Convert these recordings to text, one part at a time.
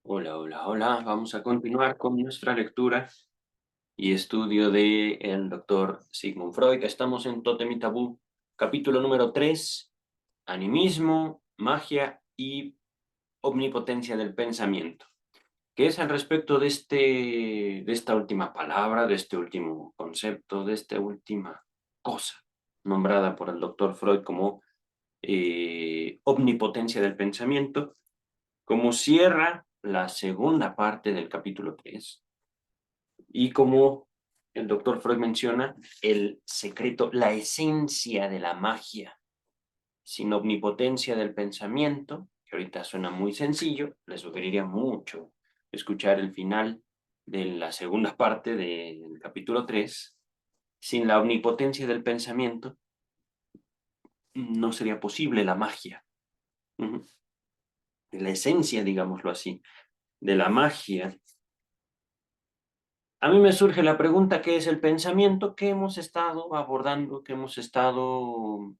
Hola, hola, hola. Vamos a continuar con nuestra lectura y estudio de el doctor Sigmund Freud. Estamos en Tótem y Tabú, capítulo número 3: animismo, magia y omnipotencia del pensamiento. ¿Qué es al respecto de esta última palabra, de este último concepto, de esta última cosa, nombrada por el doctor Freud como omnipotencia del pensamiento? Como cierra la segunda parte del capítulo 3 y como el doctor Freud menciona, el secreto, la esencia de la magia, sin omnipotencia del pensamiento, que ahorita suena muy sencillo, les sugeriría mucho escuchar el final de la segunda parte del capítulo 3. Sin la omnipotencia del pensamiento no sería posible la magia. La esencia, digámoslo así, de la magia. A mí me surge la pregunta: ¿qué es el pensamiento? Que hemos estado abordando, que hemos estado,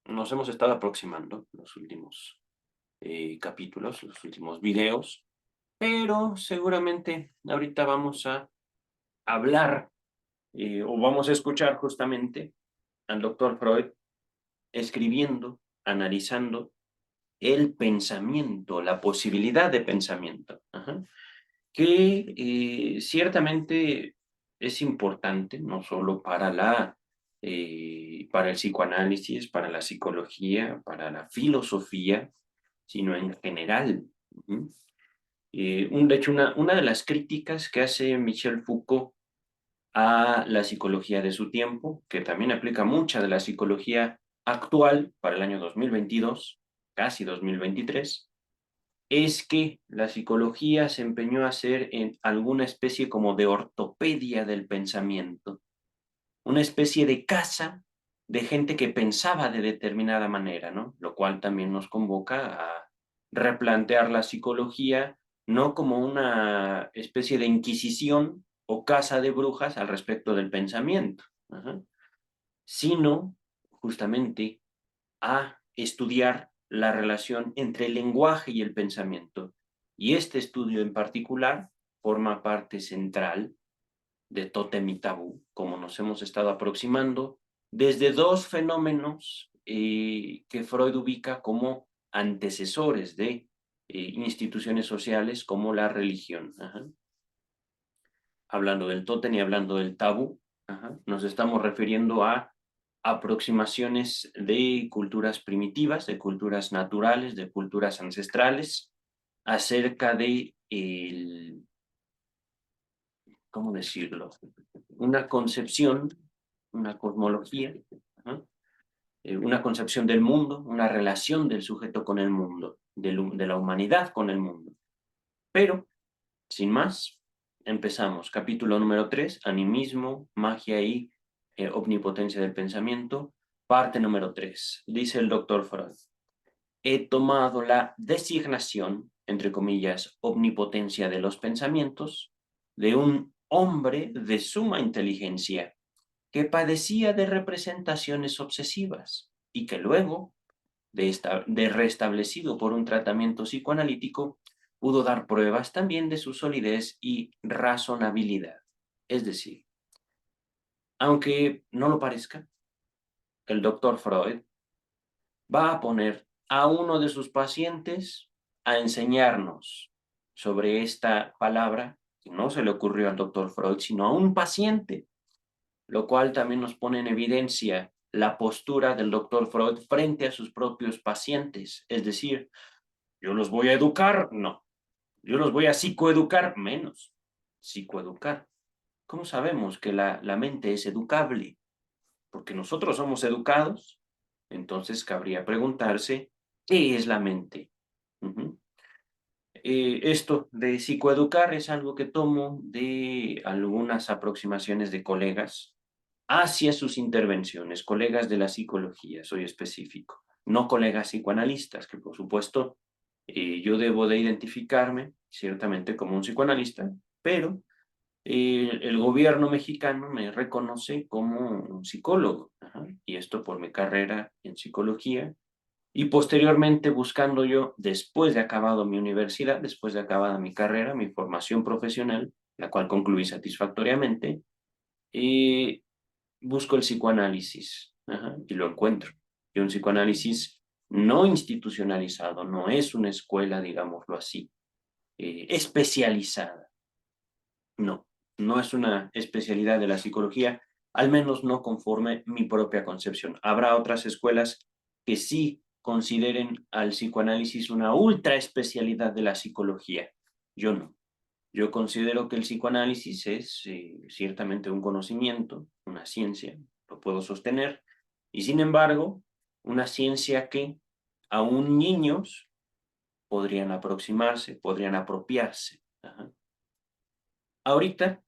nos hemos estado aproximando los últimos capítulos, los últimos videos, pero seguramente ahorita vamos a hablar o vamos a escuchar justamente al doctor Freud escribiendo, analizando el pensamiento, la posibilidad de pensamiento. Ajá. Que ciertamente es importante, no solo para el psicoanálisis, para la psicología, para la filosofía, sino en general. Ujú. De hecho, una de las críticas que hace Michel Foucault a la psicología de su tiempo, que también aplica mucha de la psicología actual para el año 2022, casi 2023, es que la psicología se empeñó a hacer en alguna especie como de ortopedia del pensamiento, una especie de casa de gente que pensaba de determinada manera, ¿no? Lo cual también nos convoca a replantear la psicología no como una especie de inquisición o casa de brujas al respecto del pensamiento, ajá, sino justamente a estudiar la relación entre el lenguaje y el pensamiento. Y este estudio en particular forma parte central de Tótem y Tabú, como nos hemos estado aproximando, desde dos fenómenos que Freud ubica como antecesores de instituciones sociales como la religión. Ajá. Hablando del tótem y hablando del tabú, ajá, nos estamos refiriendo a aproximaciones de culturas primitivas, de culturas naturales, de culturas ancestrales, acerca de, ¿cómo decirlo? Una concepción, una cosmología, ajá, una concepción del mundo, una relación del sujeto con el mundo, de la humanidad con el mundo. Pero, sin más, empezamos. Capítulo número 3: animismo, magia y omnipotencia del pensamiento. Parte número 3. Dice el doctor Freud: he tomado la designación, entre comillas, omnipotencia de los pensamientos, de un hombre de suma inteligencia que padecía de representaciones obsesivas y que luego, de restablecido por un tratamiento psicoanalítico, pudo dar pruebas también de su solidez y razonabilidad. Es decir, aunque no lo parezca, el doctor Freud va a poner a uno de sus pacientes a enseñarnos sobre esta palabra que no se le ocurrió al doctor Freud, sino a un paciente, lo cual también nos pone en evidencia la postura del doctor Freud frente a sus propios pacientes. Es decir, yo los voy a educar, no. Yo los voy a psicoeducar, menos. Psicoeducar. ¿Cómo sabemos que la mente es educable? Porque nosotros somos educados. Entonces cabría preguntarse, ¿qué es la mente? Uh-huh. Esto de psicoeducar es algo que tomo de algunas aproximaciones de colegas hacia sus intervenciones, colegas de la psicología, soy específico, no colegas psicoanalistas, que por supuesto yo debo de identificarme ciertamente como un psicoanalista, pero el gobierno mexicano me reconoce como un psicólogo, ajá, y esto por mi carrera en psicología Y posteriormente buscando yo, después de acabado mi universidad, después de acabada mi carrera, mi formación profesional, la cual concluí satisfactoriamente, busco el psicoanálisis, y lo encuentro. Y un psicoanálisis no institucionalizado, no es una escuela, digámoslo así, especializada. No, no es una especialidad de la psicología, al menos no conforme mi propia concepción. Habrá otras escuelas que sí consideren al psicoanálisis una ultra especialidad de la psicología. Yo no. Yo considero que el psicoanálisis es ciertamente un conocimiento, una ciencia, lo puedo sostener, y sin embargo, una ciencia que aún niños podrían aproximarse, podrían apropiarse. Ajá. Ahorita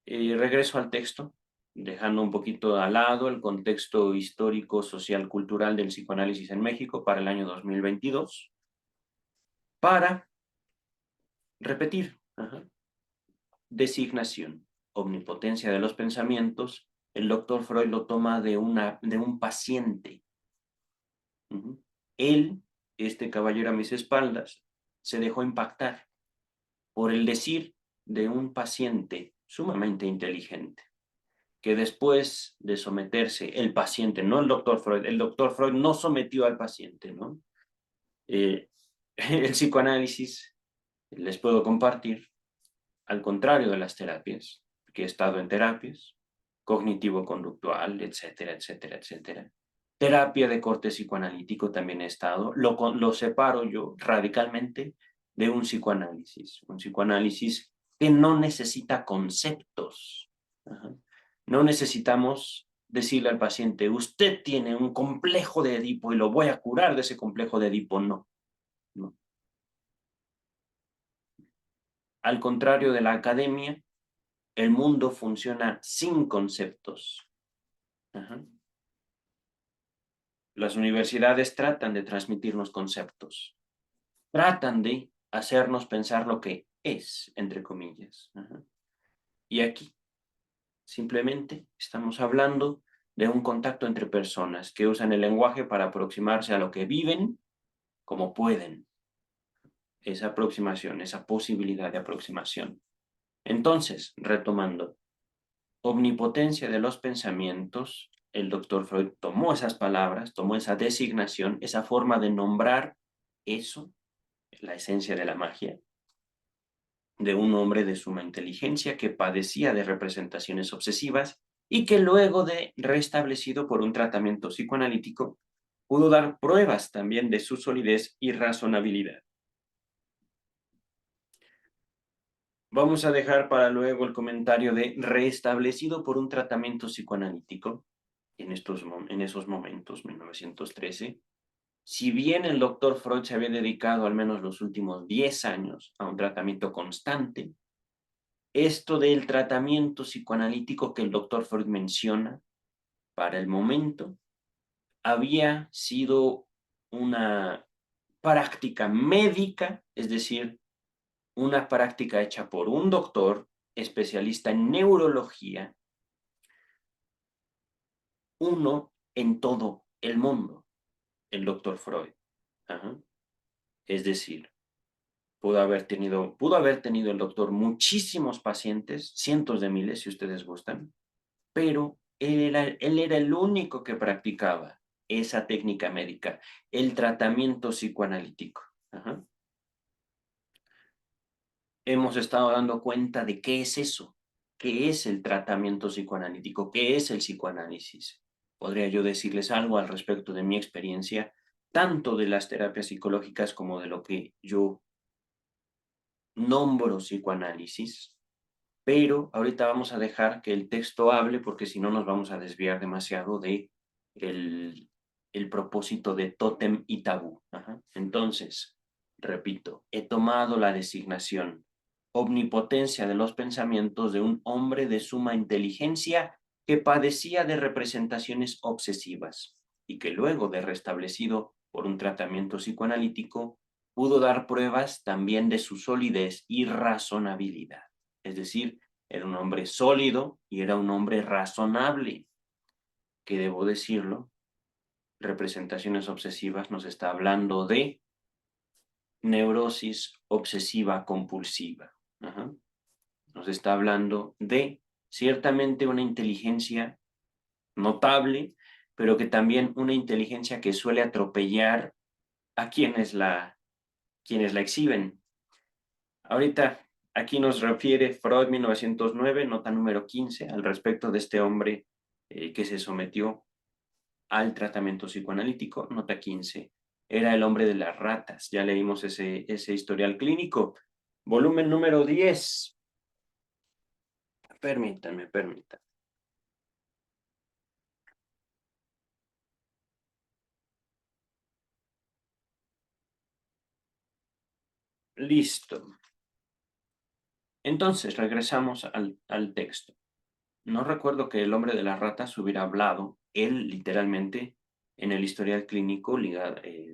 regreso al texto, dejando un poquito al lado el contexto histórico, social, cultural del psicoanálisis en México para el año 2022, para repetir. Ajá. Designación, omnipotencia de los pensamientos, el doctor Freud lo toma de un paciente. Él, este caballero a mis espaldas, se dejó impactar por el decir de un paciente sumamente inteligente, que después de someterse el paciente, no el doctor Freud no sometió al paciente, ¿no? El psicoanálisis, les puedo compartir, al contrario de las terapias, que he estado en terapias, cognitivo-conductual, etcétera, etcétera, etcétera. Terapia de corte psicoanalítico también he estado, lo separo yo radicalmente de un psicoanálisis que no necesita conceptos. Ajá. No necesitamos decirle al paciente, usted tiene un complejo de Edipo y lo voy a curar de ese complejo de Edipo. No, no. Al contrario de la academia, el mundo funciona sin conceptos. Ajá. Las universidades tratan de transmitirnos conceptos, tratan de hacernos pensar lo que es, entre comillas. Ajá. Y aquí, simplemente, estamos hablando de un contacto entre personas que usan el lenguaje para aproximarse a lo que viven como pueden. Esa aproximación, esa posibilidad de aproximación. Entonces, retomando, omnipotencia de los pensamientos, el doctor Freud tomó esas palabras, tomó esa designación, esa forma de nombrar eso, la esencia de la magia, de un hombre de suma inteligencia que padecía de representaciones obsesivas y que luego de restablecido por un tratamiento psicoanalítico, pudo dar pruebas también de su solidez y razonabilidad. Vamos a dejar para luego el comentario de restablecido por un tratamiento psicoanalítico en esos momentos, 1913. Si bien el doctor Freud se había dedicado al menos los últimos 10 años a un tratamiento constante, esto del tratamiento psicoanalítico que el doctor Freud menciona para el momento había sido una práctica médica, es decir, una práctica hecha por un doctor especialista en neurología, uno en todo el mundo, el doctor Freud. Ajá. Es decir, pudo haber tenido el doctor muchísimos pacientes, cientos de miles si ustedes gustan, pero él era el único que practicaba esa técnica médica, el tratamiento psicoanalítico. Ajá. Hemos estado dando cuenta de qué es eso, qué es el tratamiento psicoanalítico, qué es el psicoanálisis. Podría yo decirles algo al respecto de mi experiencia, tanto de las terapias psicológicas como de lo que yo nombro psicoanálisis, pero ahorita vamos a dejar que el texto hable porque si no nos vamos a desviar demasiado de el propósito de tótem y tabú. Ajá. Entonces, repito, he tomado la designación omnipotencia de los pensamientos de un hombre de suma inteligencia que padecía de representaciones obsesivas y que luego de restablecido por un tratamiento psicoanalítico pudo dar pruebas también de su solidez y razonabilidad. Es decir, era un hombre sólido y era un hombre razonable, que debo decirlo, representaciones obsesivas nos está hablando de neurosis obsesiva compulsiva. Nos está hablando de ciertamente una inteligencia notable, pero que también una inteligencia que suele atropellar a quienes la exhiben. Ahorita aquí nos refiere Freud 1909, nota número 15, al respecto de este hombre que se sometió al tratamiento psicoanalítico, nota 15. Era el hombre de las ratas, ya leímos ese historial clínico. Volumen número 10. Permítanme. Listo. Entonces, regresamos al texto. No recuerdo que el hombre de las ratas hubiera hablado, él literalmente, en el historial clínico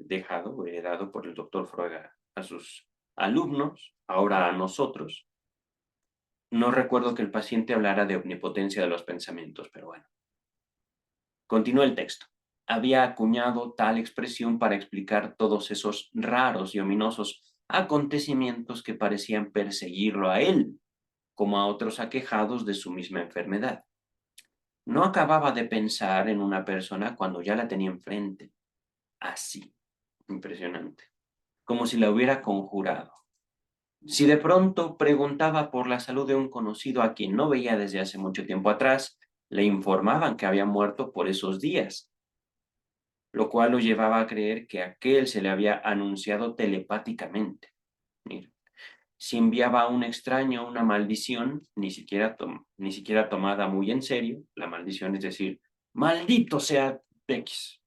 dejado o heredado por el doctor Freud a sus alumnos, ahora a nosotros. No recuerdo que el paciente hablara de omnipotencia de los pensamientos, pero bueno. Continúa el texto. Había acuñado tal expresión para explicar todos esos raros y ominosos acontecimientos que parecían perseguirlo a él, como a otros aquejados de su misma enfermedad. No acababa de pensar en una persona cuando ya la tenía enfrente. Así, impresionante, como si la hubiera conjurado. Si de pronto preguntaba por la salud de un conocido a quien no veía desde hace mucho tiempo atrás, le informaban que había muerto por esos días, lo cual lo llevaba a creer que aquel se le había anunciado telepáticamente. Mira, si enviaba a un extraño una maldición, ni siquiera tomada muy en serio, la maldición es decir, maldito sea X,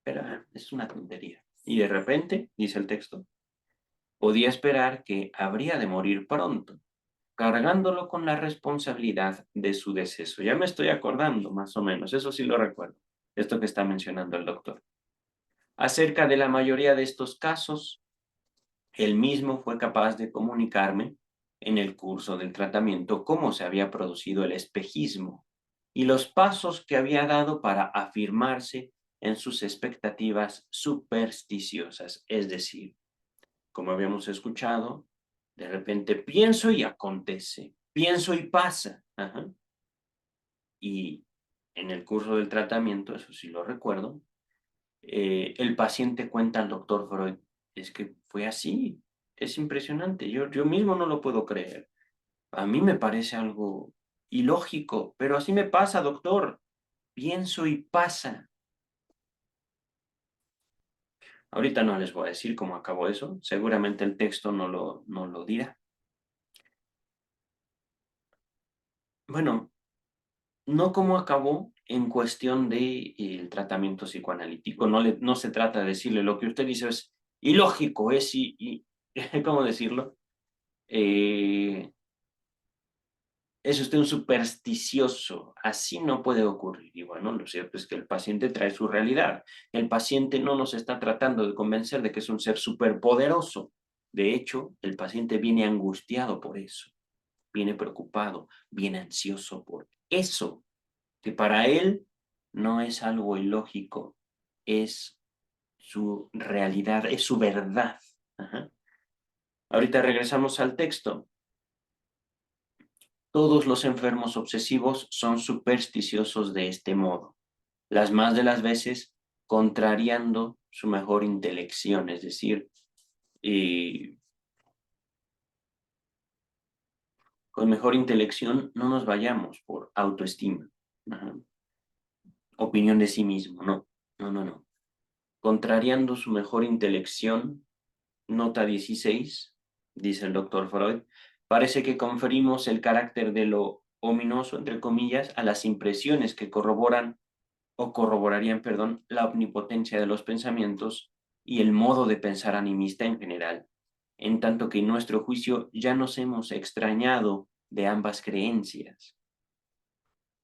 pero es una tontería. Y de repente, dice el texto, podía esperar que habría de morir pronto, cargándolo con la responsabilidad de su deceso. Ya me estoy acordando, más o menos, eso sí lo recuerdo, esto que está mencionando el doctor. Acerca de la mayoría de estos casos, él mismo fue capaz de comunicarme en el curso del tratamiento cómo se había producido el espejismo y los pasos que había dado para afirmarse en sus expectativas supersticiosas. Es decir, como habíamos escuchado, de repente pienso y acontece, pienso y pasa. Y en el curso del tratamiento, eso sí lo recuerdo, el paciente cuenta al doctor Freud, es que fue así, es impresionante, yo mismo no lo puedo creer. A mí me parece algo ilógico, pero así me pasa, doctor. Pienso y pasa. Ahorita no les voy a decir cómo acabó eso, seguramente el texto no lo dirá. Bueno, no cómo acabó en cuestión de el tratamiento psicoanalítico, no se trata de decirle lo que usted dice es ilógico, ¿cómo decirlo? Eh, Es usted un supersticioso, así no puede ocurrir. Y bueno, lo cierto es que el paciente trae su realidad. El paciente no nos está tratando de convencer de que es un ser superpoderoso. De hecho, el paciente viene angustiado por eso, viene preocupado, viene ansioso por eso, que para él no es algo ilógico, es su realidad, es su verdad. Ajá. Ahorita regresamos al texto. Todos los enfermos obsesivos son supersticiosos de este modo, las más de las veces contrariando su mejor intelección, es decir, con mejor intelección no nos vayamos por autoestima, ajá, opinión de sí mismo, no. Contrariando su mejor intelección, nota 16, dice el doctor Freud, parece que conferimos el carácter de lo ominoso, entre comillas, a las impresiones que corroborarían, perdón, la omnipotencia de los pensamientos y el modo de pensar animista en general, en tanto que en nuestro juicio ya nos hemos extrañado de ambas creencias.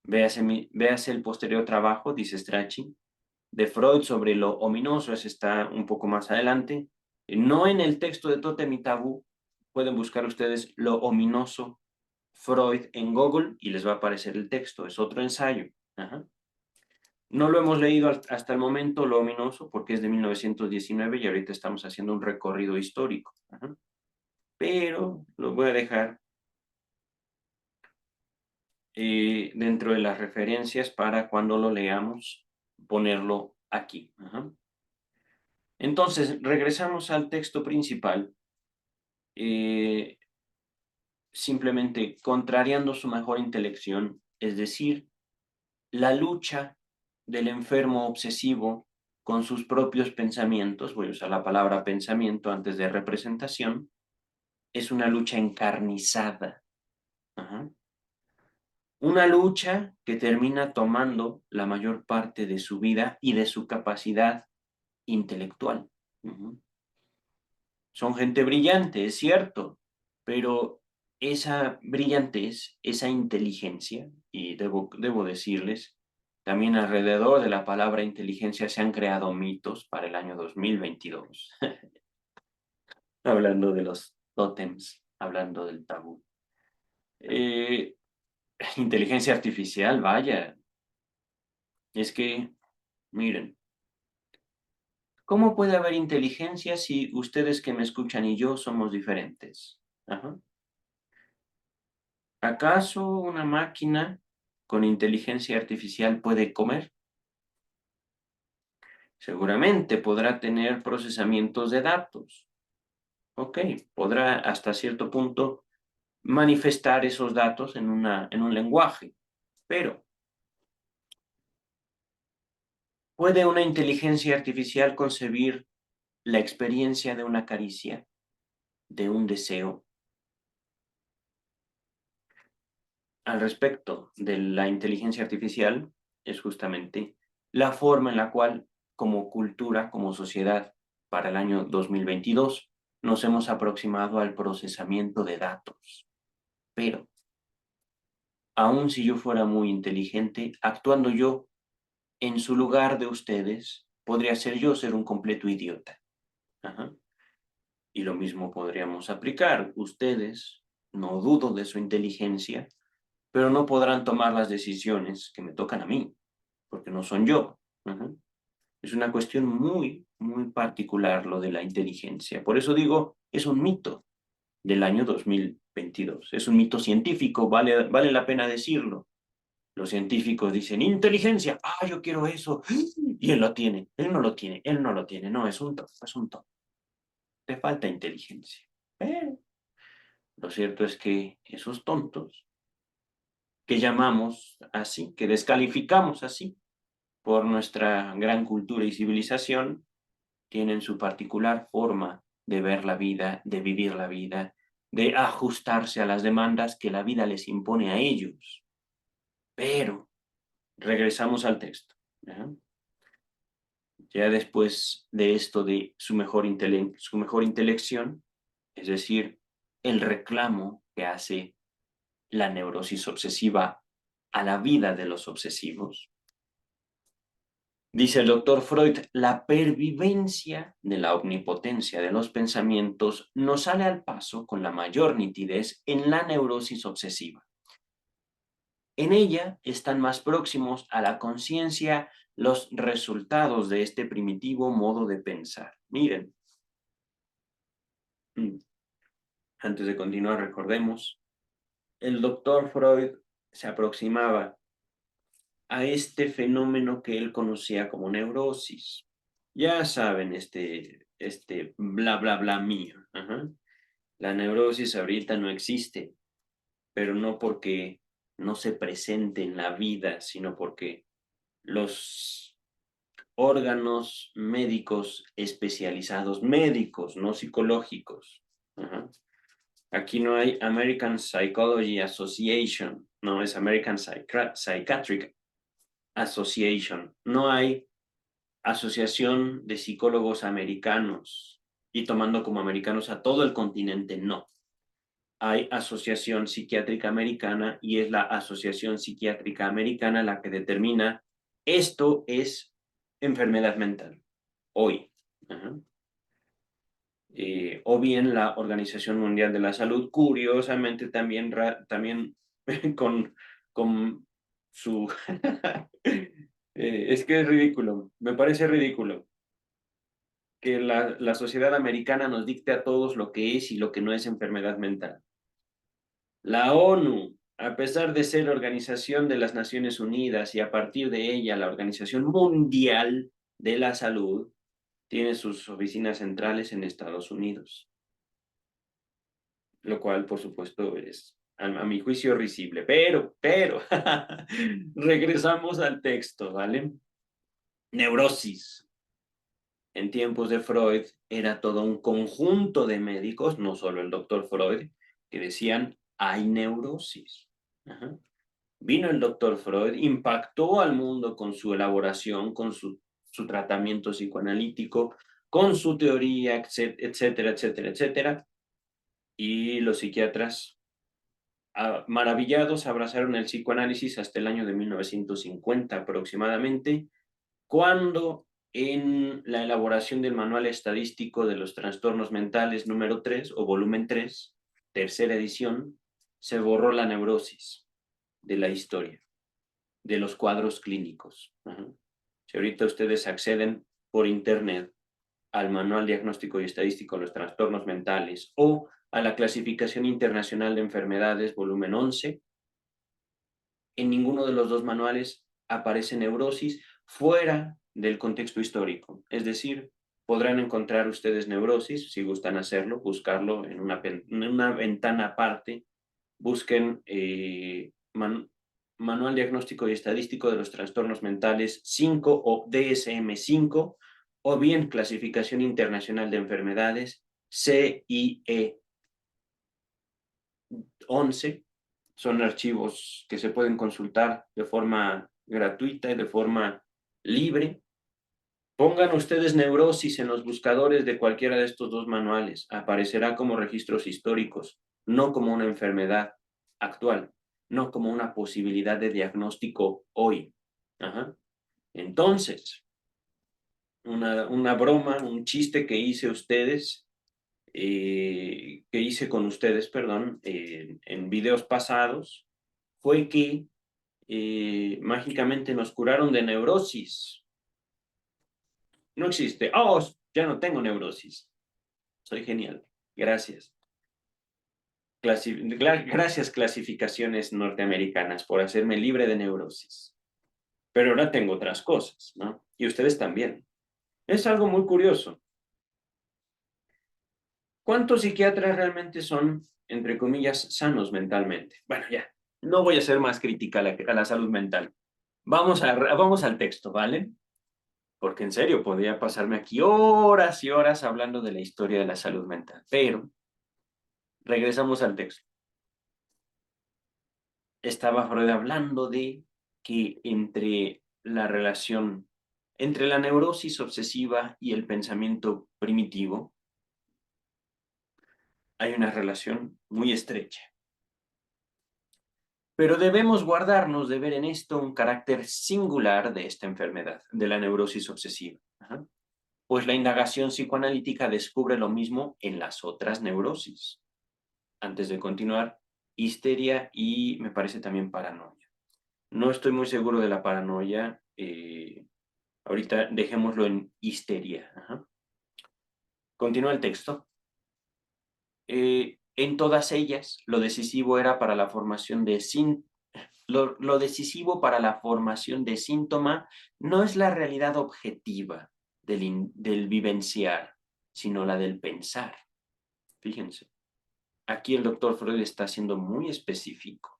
Véase el posterior trabajo, dice Strachey, de Freud sobre lo ominoso, ese está un poco más adelante, no en el texto de Tótem y Tabú, pueden buscar ustedes lo ominoso Freud en Google y les va a aparecer el texto, es otro ensayo. Ajá. No lo hemos leído hasta el momento, lo ominoso, porque es de 1919 y ahorita estamos haciendo un recorrido histórico. Ajá. Pero lo voy a dejar dentro de las referencias para cuando lo leamos, ponerlo aquí. Ajá. Entonces, regresamos al texto principal, simplemente contrariando su mejor intelección, es decir, la lucha del enfermo obsesivo con sus propios pensamientos, voy a usar la palabra pensamiento antes de representación, es una lucha encarnizada. Ajá. Una lucha que termina tomando la mayor parte de su vida y de su capacidad intelectual. Uh-huh. Son gente brillante, es cierto, pero esa brillantez, esa inteligencia, y debo decirles, también alrededor de la palabra inteligencia se han creado mitos para el año 2022, hablando de los tótems, hablando del tabú. Inteligencia artificial, vaya, es que, miren, ¿cómo puede haber inteligencia si ustedes que me escuchan y yo somos diferentes? Ajá. ¿Acaso una máquina con inteligencia artificial puede comer? Seguramente podrá tener procesamientos de datos. Ok, podrá hasta cierto punto manifestar esos datos en un lenguaje, pero ¿puede una inteligencia artificial concebir la experiencia de una caricia, de un deseo? Al respecto de la inteligencia artificial es justamente la forma en la cual, como cultura, como sociedad, para el año 2022, nos hemos aproximado al procesamiento de datos. Pero, aun si yo fuera muy inteligente, actuando yo en su lugar de ustedes, podría ser yo ser un completo idiota. Ajá. Y lo mismo podríamos aplicar. Ustedes, no dudo de su inteligencia, pero no podrán tomar las decisiones que me tocan a mí, porque no son yo. Uh-huh. Es una cuestión muy, muy particular lo de la inteligencia. Por eso digo, es un mito del año 2022. Es un mito científico, vale la pena decirlo. Los científicos dicen, inteligencia, yo quiero eso, y él lo tiene, él no lo tiene, él no lo tiene, no, es un tonto, es un tonto. Te falta inteligencia. Lo cierto es que esos tontos que llamamos así, que descalificamos así por nuestra gran cultura y civilización, tienen su particular forma de ver la vida, de vivir la vida, de ajustarse a las demandas que la vida les impone a ellos. Pero regresamos al texto. ¿Ya? Ya después de esto de su mejor intelección, es decir, el reclamo que hace la neurosis obsesiva a la vida de los obsesivos. Dice el doctor Freud, la pervivencia de la omnipotencia de los pensamientos nos sale al paso con la mayor nitidez en la neurosis obsesiva. En ella están más próximos a la conciencia los resultados de este primitivo modo de pensar. Miren, antes de continuar, recordemos, el doctor Freud se aproximaba a este fenómeno que él conocía como neurosis. Ya saben, este bla, bla, bla mío. Ajá. La neurosis ahorita no existe, pero no porque no se presente en la vida, sino porque los órganos médicos especializados, médicos, no psicológicos. Ajá. Aquí no hay American Psychology Association, no es American Psychiatric Association, no hay Asociación de Psicólogos Americanos, y tomando como americanos a todo el continente, no. Hay Asociación Psiquiátrica Americana y es la Asociación Psiquiátrica Americana la que determina esto es enfermedad mental, hoy. Ajá. O bien la Organización Mundial de la Salud, curiosamente también con su Es que es ridículo, me parece ridículo que la sociedad americana nos dicte a todos lo que es y lo que no es enfermedad mental. La ONU, a pesar de ser la Organización de las Naciones Unidas y a partir de ella la Organización Mundial de la Salud, tiene sus oficinas centrales en Estados Unidos, lo cual, por supuesto, es, a mi juicio, risible. Pero, regresamos al texto, ¿vale? Neurosis. En tiempos de Freud era todo un conjunto de médicos, no solo el doctor Freud, que decían, hay neurosis. Ajá. Vino el doctor Freud, impactó al mundo con su elaboración, con su tratamiento psicoanalítico, con su teoría, etcétera, etcétera, etcétera. Y los psiquiatras, maravillados, abrazaron el psicoanálisis hasta el año de 1950 aproximadamente, cuando en la elaboración del Manual Estadístico de los Trastornos Mentales número 3 o volumen 3, tercera edición, se borró la neurosis de la historia, de los cuadros clínicos. Si ahorita ustedes acceden por internet al Manual Diagnóstico y Estadístico de los Trastornos Mentales o a la Clasificación Internacional de Enfermedades, volumen 11, en ninguno de los dos manuales aparece neurosis fuera del contexto histórico. Es decir, podrán encontrar ustedes neurosis, si gustan hacerlo, buscarlo en una ventana aparte, busquen Manual Diagnóstico y Estadístico de los Trastornos Mentales 5 o DSM-5, o bien Clasificación Internacional de Enfermedades CIE 11. Son archivos que se pueden consultar de forma gratuita y de forma libre. Pongan ustedes neurosis en los buscadores de cualquiera de estos dos manuales. Aparecerá como registros históricos, no como una enfermedad actual, no como una posibilidad de diagnóstico hoy. Ajá. Entonces, una broma, un chiste que hice con ustedes, perdón, en videos pasados, fue que mágicamente nos curaron de neurosis. No existe. Oh, ya no tengo neurosis. Soy genial. Gracias. Gracias, clasificaciones norteamericanas, por hacerme libre de neurosis. Pero ahora tengo otras cosas, ¿no? Y ustedes también. Es algo muy curioso. ¿Cuántos psiquiatras realmente son, entre comillas, sanos mentalmente? Bueno, ya, no voy a ser más crítica a la salud mental. Vamos al texto, ¿vale? Porque en serio, podría pasarme aquí horas y horas hablando de la historia de la salud mental. Pero, regresamos al texto. Estaba Freud hablando de que entre la neurosis obsesiva y el pensamiento primitivo, hay una relación muy estrecha. Pero debemos guardarnos de ver en esto un carácter singular de esta enfermedad, de la neurosis obsesiva. Pues la indagación psicoanalítica descubre lo mismo en las otras neurosis. Antes de continuar, histeria y me parece también paranoia. No estoy muy seguro de la paranoia. Ahorita dejémoslo en histeria. Continúa el texto. En todas ellas, lo decisivo para la formación de síntoma no es la realidad objetiva del vivenciar, sino la del pensar. Fíjense, aquí el doctor Freud está siendo muy específico.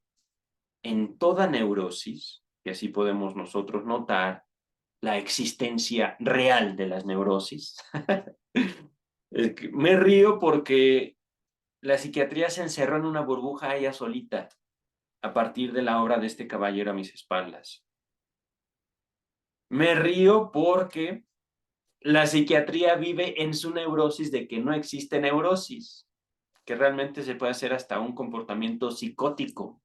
En toda neurosis, y así podemos nosotros notar la existencia real de las neurosis. Me río porque la psiquiatría se encerró en una burbuja ella solita a partir de la obra de este caballero a mis espaldas. Me río porque la psiquiatría vive en su neurosis de que no existe neurosis, que realmente se puede hacer hasta un comportamiento psicótico.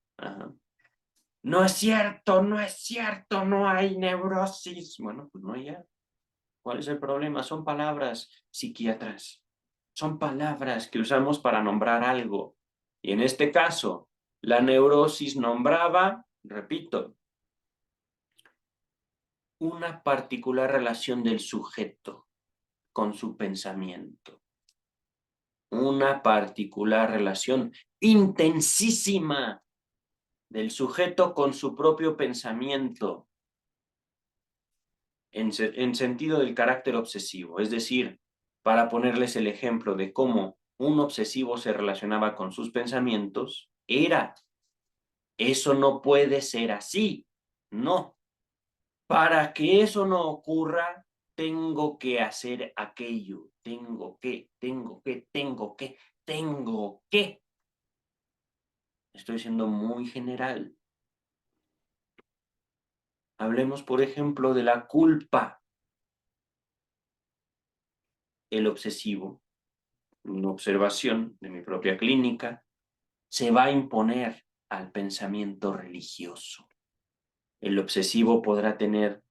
No es cierto, no es cierto, no hay neurosis. Bueno, pues no hay ya. ¿Cuál es el problema? Son palabras, psiquiatras. Son palabras que usamos para nombrar algo. Y en este caso, la neurosis nombraba, repito, una particular relación del sujeto con su pensamiento. Una particular relación intensísima del sujeto con su propio pensamiento, en sentido del carácter obsesivo. Es decir, para ponerles el ejemplo de cómo un obsesivo se relacionaba con sus pensamientos, eso no puede ser así. No. Para que eso no ocurra, tengo que hacer aquello. Tengo que. Estoy siendo muy general. Hablemos, por ejemplo, de la culpa. El obsesivo, una observación de mi propia clínica, se va a imponer al pensamiento religioso. El obsesivo podrá tener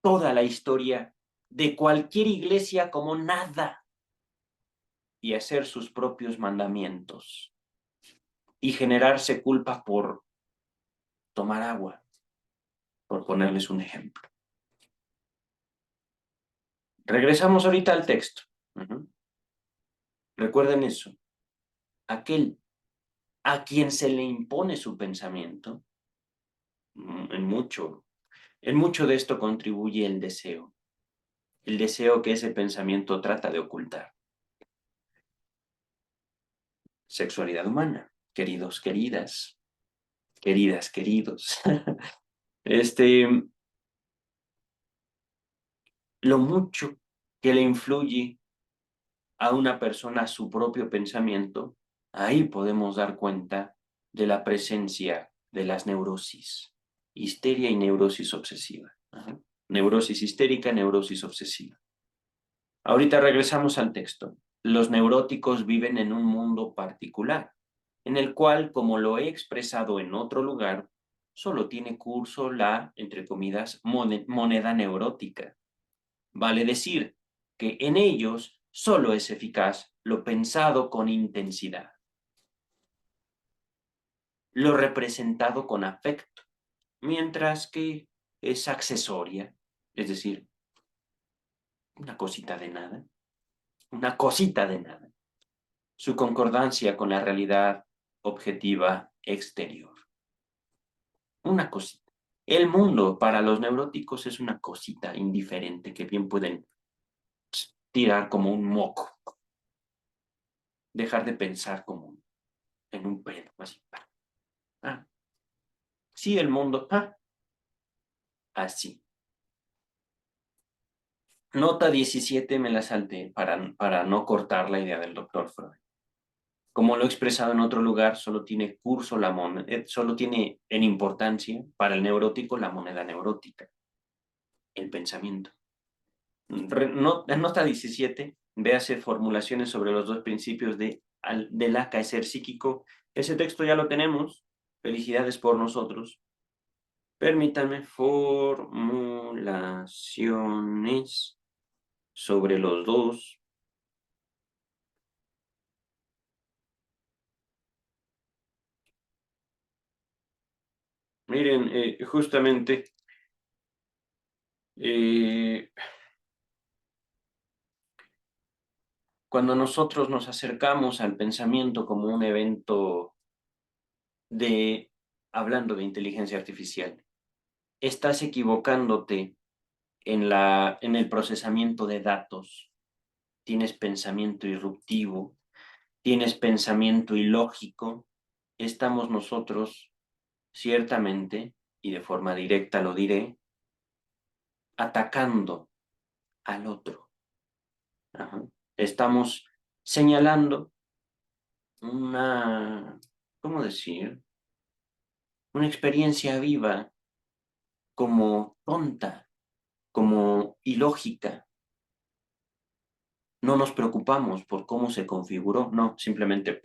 toda la historia de cualquier iglesia como nada y hacer sus propios mandamientos y generarse culpa por tomar agua, por ponerles un ejemplo. Regresamos ahorita al texto. Recuerden eso. Aquel a quien se le impone su pensamiento, en mucho de esto contribuye el deseo que ese pensamiento trata de ocultar. Sexualidad humana, queridos, queridas, queridos. Lo mucho que le influye a una persona su propio pensamiento, ahí podemos dar cuenta de la presencia de las neurosis, histeria y neurosis obsesiva. Neurosis histérica, neurosis obsesiva. Ahorita regresamos al texto. Los neuróticos viven en un mundo particular, en el cual, como lo he expresado en otro lugar, solo tiene curso la, entre comillas, moneda neurótica. Vale decir que en ellos solo es eficaz lo pensado con intensidad, lo representado con afecto, mientras que es accesoria, es decir, una cosita de nada, una cosita de nada, su concordancia con la realidad objetiva exterior. Una cosita. El mundo para los neuróticos es una cosita indiferente que bien pueden tirar como un moco, dejar de pensar como en un pedo, así. Ah, sí, el mundo, así. Nota 17 me la salté para no cortar la idea del doctor Freud. Como lo he expresado en otro lugar, solo tiene curso la moneda, solo tiene en importancia para el neurótico la moneda neurótica, el pensamiento. En nota 17, véase formulaciones sobre los dos principios del acaecer psíquico. Ese texto ya lo tenemos. Felicidades por nosotros. Permítanme formulaciones sobre los dos. Miren, justamente cuando nosotros nos acercamos al pensamiento como un evento hablando de inteligencia artificial, estás equivocándote en el procesamiento de datos. Tienes pensamiento irruptivo, tienes pensamiento ilógico. Estamos nosotros, ciertamente, y de forma directa lo diré, atacando al otro. Ajá. Estamos señalando ¿cómo decir? Una experiencia viva como tonta, como ilógica. No nos preocupamos por cómo se configuró, no, simplemente,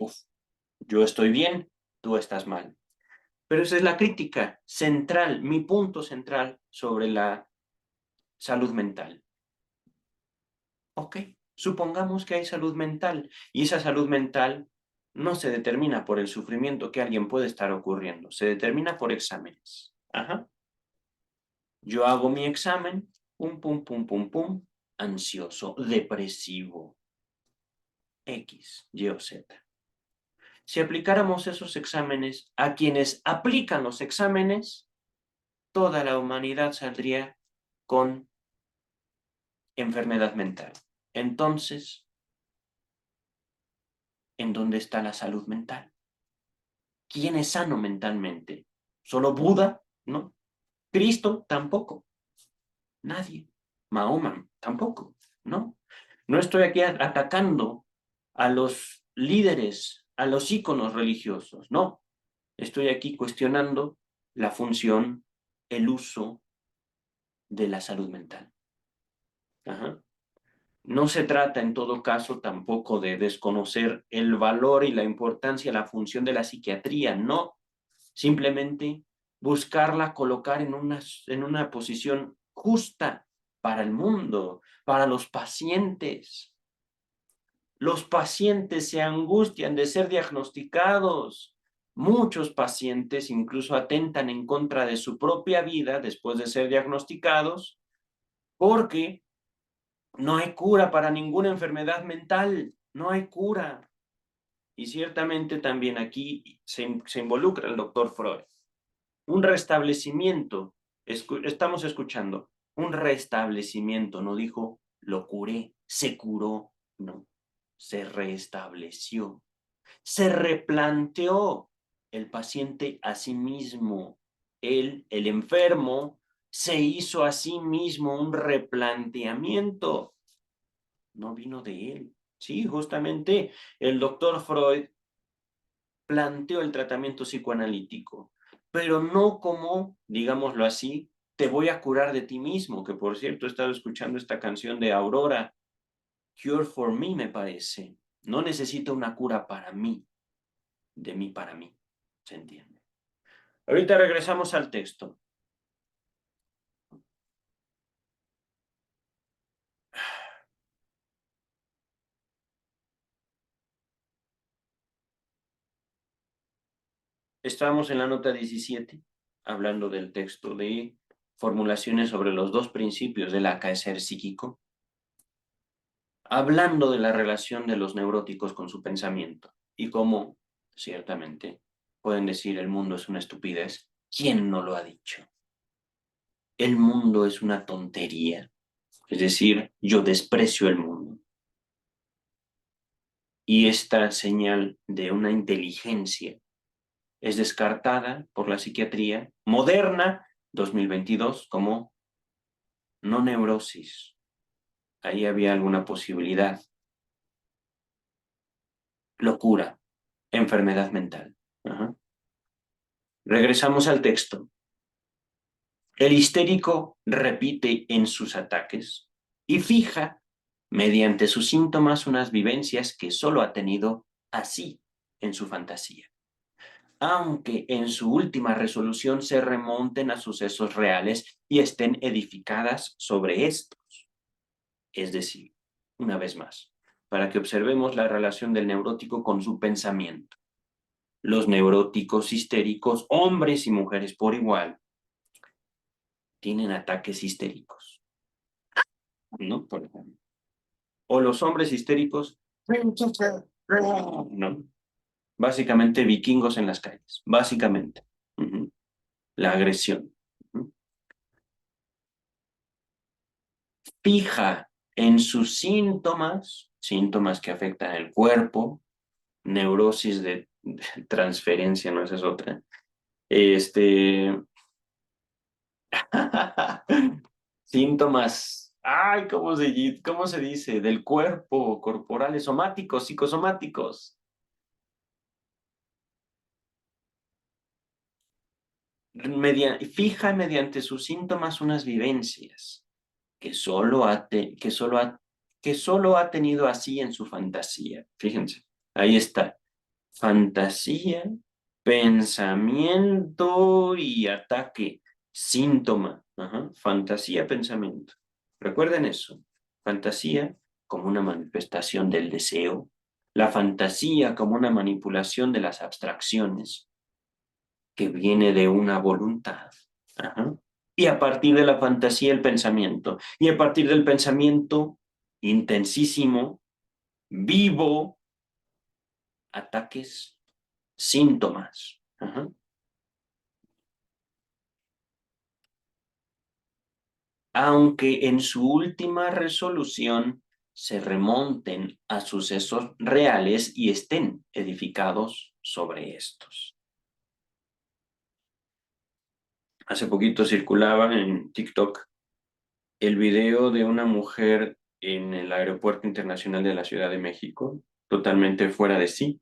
yo estoy bien, tú estás mal. Pero esa es la crítica central, mi punto central sobre la salud mental. Ok, supongamos que hay salud mental y esa salud mental no se determina por el sufrimiento que alguien puede estar ocurriendo, se determina por exámenes. Ajá. Yo hago mi examen, pum, pum, pum, pum, pum, ansioso, depresivo, X, Y o Z. Si aplicáramos esos exámenes a quienes aplican los exámenes, toda la humanidad saldría con enfermedad mental. Entonces, ¿en dónde está la salud mental? ¿Quién es sano mentalmente? ¿Solo Buda? No. ¿Cristo? Tampoco. Nadie. Mahoma, tampoco, ¿no? No estoy aquí atacando a los líderes, a los íconos religiosos, no. Estoy aquí cuestionando la función, el uso de la salud mental. Ajá. No se trata en todo caso tampoco de desconocer el valor y la importancia, la función de la psiquiatría, no. Simplemente buscarla colocar en una posición justa para el mundo, para los pacientes. Los pacientes se angustian de ser diagnosticados. Muchos pacientes incluso atentan en contra de su propia vida después de ser diagnosticados porque no hay cura para ninguna enfermedad mental, no hay cura. Y ciertamente también aquí se involucra el doctor Freud. Un restablecimiento, estamos escuchando, un restablecimiento, no dijo lo curé, se curó, no, se restableció, se replanteó el paciente a sí mismo, él, el enfermo, se hizo a sí mismo un replanteamiento, no vino de él. Sí, justamente el doctor Freud planteó el tratamiento psicoanalítico, pero no como, digámoslo así, te voy a curar de ti mismo, que por cierto he estado escuchando esta canción de Aurora, Cure for Me me parece. No necesito una cura para mí, de mí para mí, ¿se entiende? Ahorita regresamos al texto. Estábamos en la nota 17, hablando del texto de formulaciones sobre los dos principios del acaecer psíquico, hablando de la relación de los neuróticos con su pensamiento y cómo, ciertamente, pueden decir el mundo es una estupidez. ¿Quién no lo ha dicho? El mundo es una tontería. Es decir, yo desprecio el mundo. Y esta señal de una inteligencia es descartada por la psiquiatría moderna 2022 como no neurosis. Ahí había alguna posibilidad. Locura, enfermedad mental. Ajá. Regresamos al texto. El histérico repite en sus ataques y fija, mediante sus síntomas, unas vivencias que solo ha tenido así en su fantasía, aunque en su última resolución se remonten a sucesos reales y estén edificadas sobre estos. Es decir, una vez más, para que observemos la relación del neurótico con su pensamiento. Los neuróticos histéricos, hombres y mujeres por igual, tienen ataques histéricos, ¿no? Por ejemplo. O los hombres histéricos, ¿no? Básicamente vikingos en las calles, básicamente. La agresión. Fija en sus síntomas, síntomas que afectan el cuerpo, neurosis de transferencia, no esa es otra. Síntomas, ay, cómo se dice? Del cuerpo, corporales, somáticos, psicosomáticos. Fija mediante sus síntomas unas vivencias que solo ha tenido así en su fantasía. Fíjense, ahí está. Fantasía, pensamiento y ataque. Síntoma. Ajá. Fantasía, pensamiento. Recuerden eso. Fantasía como una manifestación del deseo. la fantasía como una manipulación de las abstracciones que viene de una voluntad. Ajá. Y a partir de la fantasía el pensamiento. Y a partir del pensamiento intensísimo, vivo, ataques, síntomas. Ajá. Aunque en su última resolución se remonten a sucesos reales y estén edificados sobre estos. Hace poquito circulaba en TikTok el video de una mujer en el Aeropuerto Internacional de la Ciudad de México, totalmente fuera de sí.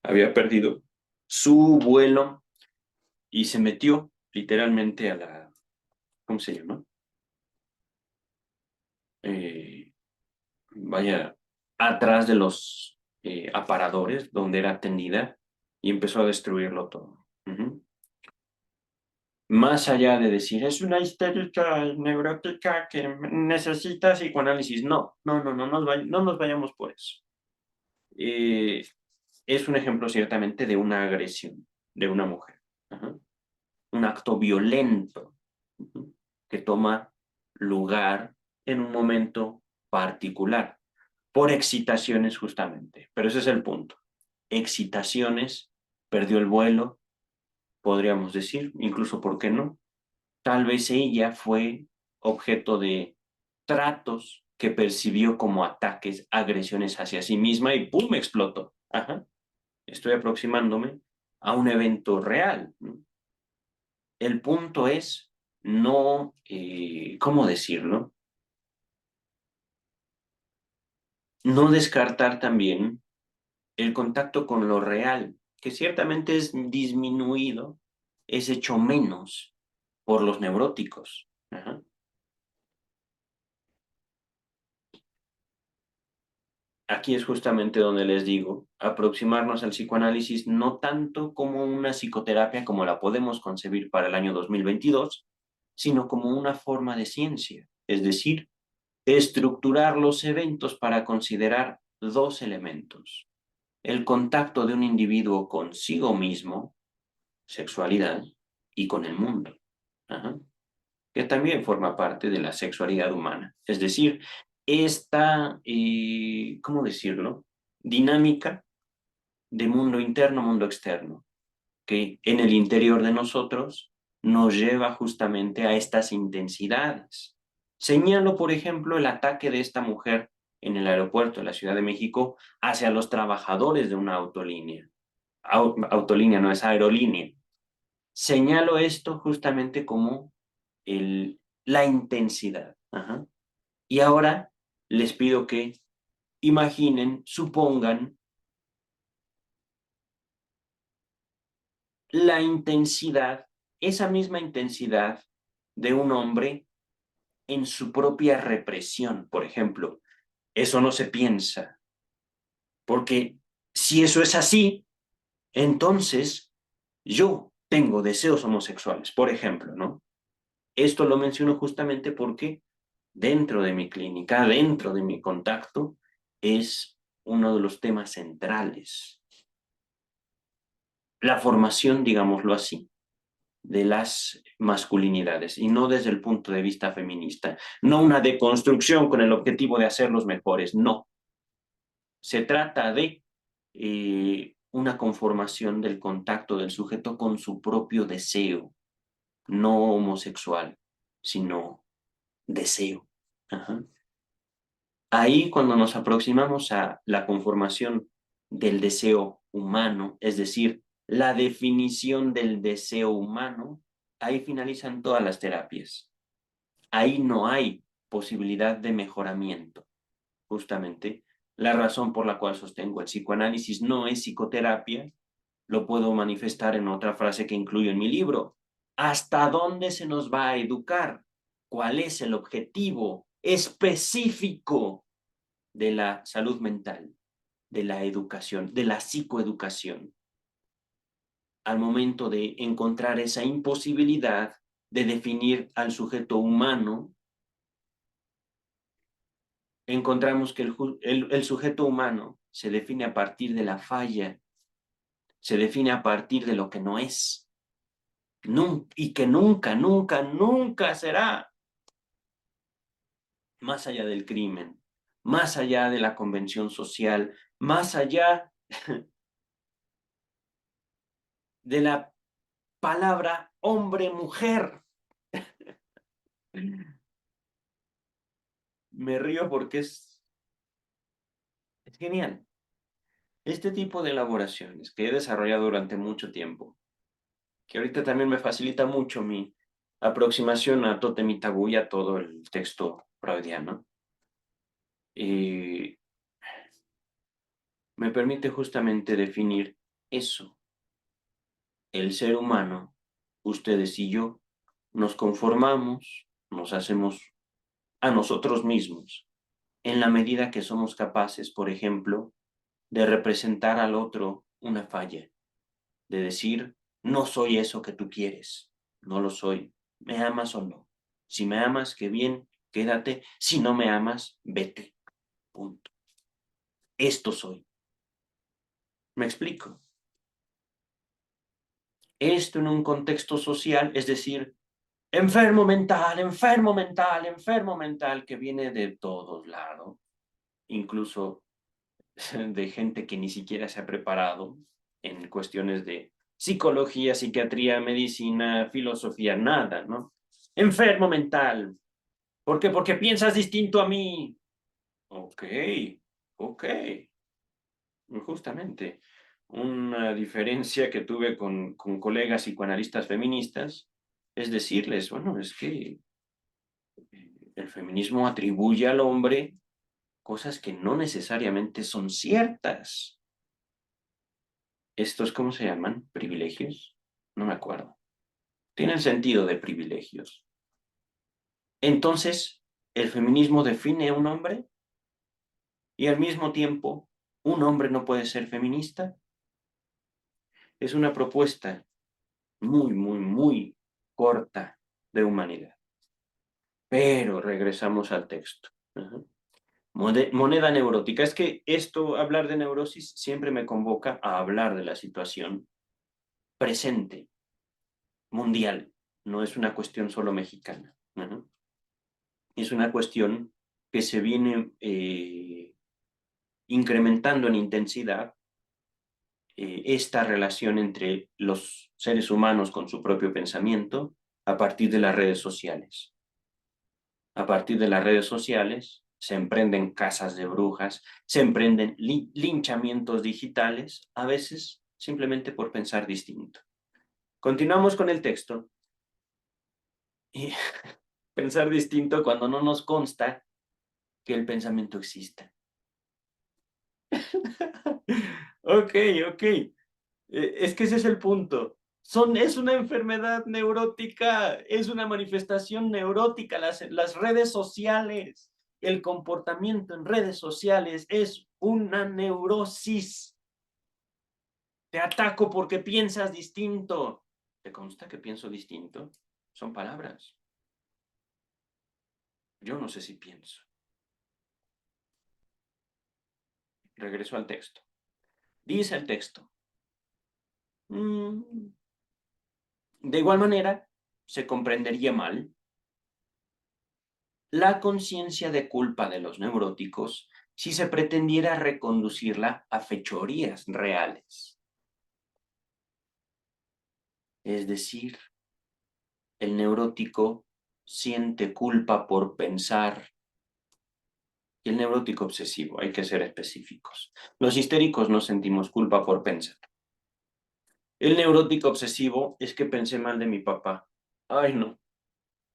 Había perdido su vuelo y se metió literalmente a la, ¿cómo se llama? Eh, vaya, atrás de los aparadores donde era atendida y empezó a destruirlo todo. Ujú. Más allá de decir, es una histérica neurótica que necesita psicoanálisis. No, no, no, no nos vayamos por eso. Eh, es un ejemplo ciertamente de una agresión de una mujer. Ajá. Un acto violento, ujú, que toma lugar en un momento particular, por excitaciones justamente. Pero ese es el punto. Excitaciones, perdió el vuelo, podríamos decir, incluso, ¿por qué no? Tal vez ella fue objeto de tratos que percibió como ataques, agresiones hacia sí misma y ¡pum! Explotó. Ajá. Estoy aproximándome a un evento real, ¿no? El punto es no, ¿cómo decirlo? No descartar también el contacto con lo real, que ciertamente es disminuido, es hecho menos por los neuróticos. Ajá. Aquí es justamente donde les digo, aproximarnos al psicoanálisis no tanto como una psicoterapia como la podemos concebir para el año 2022, sino como una forma de ciencia, es decir, estructurar los eventos para considerar dos elementos: el contacto de un individuo consigo mismo, sexualidad, y con el mundo. Ajá. Que también forma parte de la sexualidad humana. Es decir, esta, ¿cómo decirlo? Dinámica de mundo interno, mundo externo, que en el interior de nosotros nos lleva justamente a estas intensidades. Señalo, por ejemplo, el ataque de esta mujer en el aeropuerto de la Ciudad de México hacia los trabajadores de una autolínea. Autolínea no es aerolínea. Señalo esto justamente como la intensidad. Ajá. Y ahora les pido que imaginen, supongan la intensidad, esa misma intensidad de un hombre en su propia represión, por ejemplo. Eso no se piensa, porque si eso es así, entonces yo tengo deseos homosexuales, por ejemplo, ¿no? Esto lo menciono justamente porque dentro de mi clínica, dentro de mi contacto, es uno de los temas centrales. La formación, digámoslo así, de las masculinidades y no desde el punto de vista feminista. No una deconstrucción con el objetivo de hacerlos mejores, no. Se trata de una conformación del contacto del sujeto con su propio deseo, no homosexual, sino deseo. Ajá. Ahí cuando nos aproximamos a la conformación del deseo humano, es decir, la definición del deseo humano, ahí finalizan todas las terapias. Ahí no hay posibilidad de mejoramiento. Justamente la razón por la cual sostengo el psicoanálisis no es psicoterapia, lo puedo manifestar en otra frase que incluyo en mi libro. ¿Hasta dónde se nos va a educar? ¿Cuál es el objetivo específico de la salud mental, de la educación, de la psicoeducación? Al momento de encontrar esa imposibilidad de definir al sujeto humano, encontramos que el sujeto humano se define a partir de la falla, se define a partir de lo que no es, y que nunca, nunca, nunca será, más allá del crimen, más allá de la convención social, más allá de la palabra hombre-mujer. Me río porque es genial. Este tipo de elaboraciones que he desarrollado durante mucho tiempo, que ahorita también me facilita mucho mi aproximación a Tótem y Tabú y a todo el texto freudiano, y me permite justamente definir eso. El ser humano, ustedes y yo, nos conformamos, nos hacemos a nosotros mismos, en la medida que somos capaces, por ejemplo, de representar al otro una falla, de decir, no soy eso que tú quieres, no lo soy, ¿me amas o no? Si me amas, qué bien, quédate, si no me amas, vete, punto. Esto soy. ¿Me explico? Esto en un contexto social, es decir, enfermo mental, enfermo mental, enfermo mental, que viene de todos lados, incluso de gente que ni siquiera se ha preparado en cuestiones de psicología, psiquiatría, medicina, filosofía, nada, ¿no? Enfermo mental. ¿Por qué? Porque piensas distinto a mí. Ok, ok. Justamente. Una diferencia que tuve con colegas psicoanalistas feministas es decirles, bueno, es que el feminismo atribuye al hombre cosas que no necesariamente son ciertas. ¿Estos cómo se llaman? ¿Privilegios? No me acuerdo. Tienen sentido de privilegios. Entonces, el feminismo define a un hombre y al mismo tiempo un hombre no puede ser feminista. Es una propuesta muy, muy, muy corta de humanidad. Pero regresamos al texto. Ujú. Moneda neurótica. Es que esto, hablar de neurosis, siempre me convoca a hablar de la situación presente, mundial. No es una cuestión solo mexicana. Ujú. Es una cuestión que se viene incrementando en intensidad, esta relación entre los seres humanos con su propio pensamiento a partir de las redes sociales. A partir de las redes sociales se emprenden casas de brujas, se emprenden linchamientos digitales, a veces simplemente por pensar distinto. Continuamos con el texto. Y pensar distinto cuando no nos consta que el pensamiento exista. Ok, ok. Es que ese es el punto. Es una enfermedad neurótica, es una manifestación neurótica. Las redes sociales, el comportamiento en redes sociales es una neurosis. Te ataco porque piensas distinto. ¿Te consta que pienso distinto? Son palabras. Yo no sé si pienso. Regreso al texto. Dice el texto. De igual manera, se comprendería mal la conciencia de culpa de los neuróticos si se pretendiera reconducirla a fechorías reales. Es decir, el neurótico siente culpa por pensar, y el neurótico obsesivo, hay que ser específicos. Los histéricos no sentimos culpa por pensar. El neurótico obsesivo es que pensé mal de mi papá. Ay, no.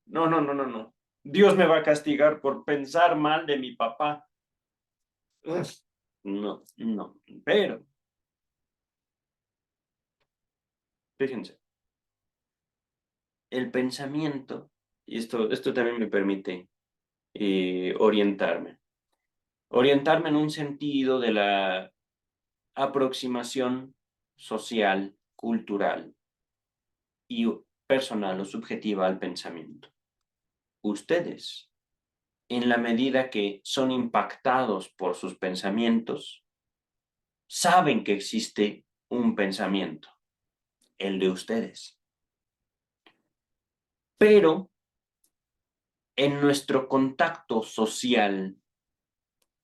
No, no, no, no, no. Dios me va a castigar por pensar mal de mi papá. Uf, no, no. Pero, fíjense, el pensamiento, y esto también me permite orientarme. Orientarme en un sentido de la aproximación social, cultural y personal o subjetiva al pensamiento. Ustedes, en la medida que son impactados por sus pensamientos, saben que existe un pensamiento, el de ustedes. Pero en nuestro contacto social,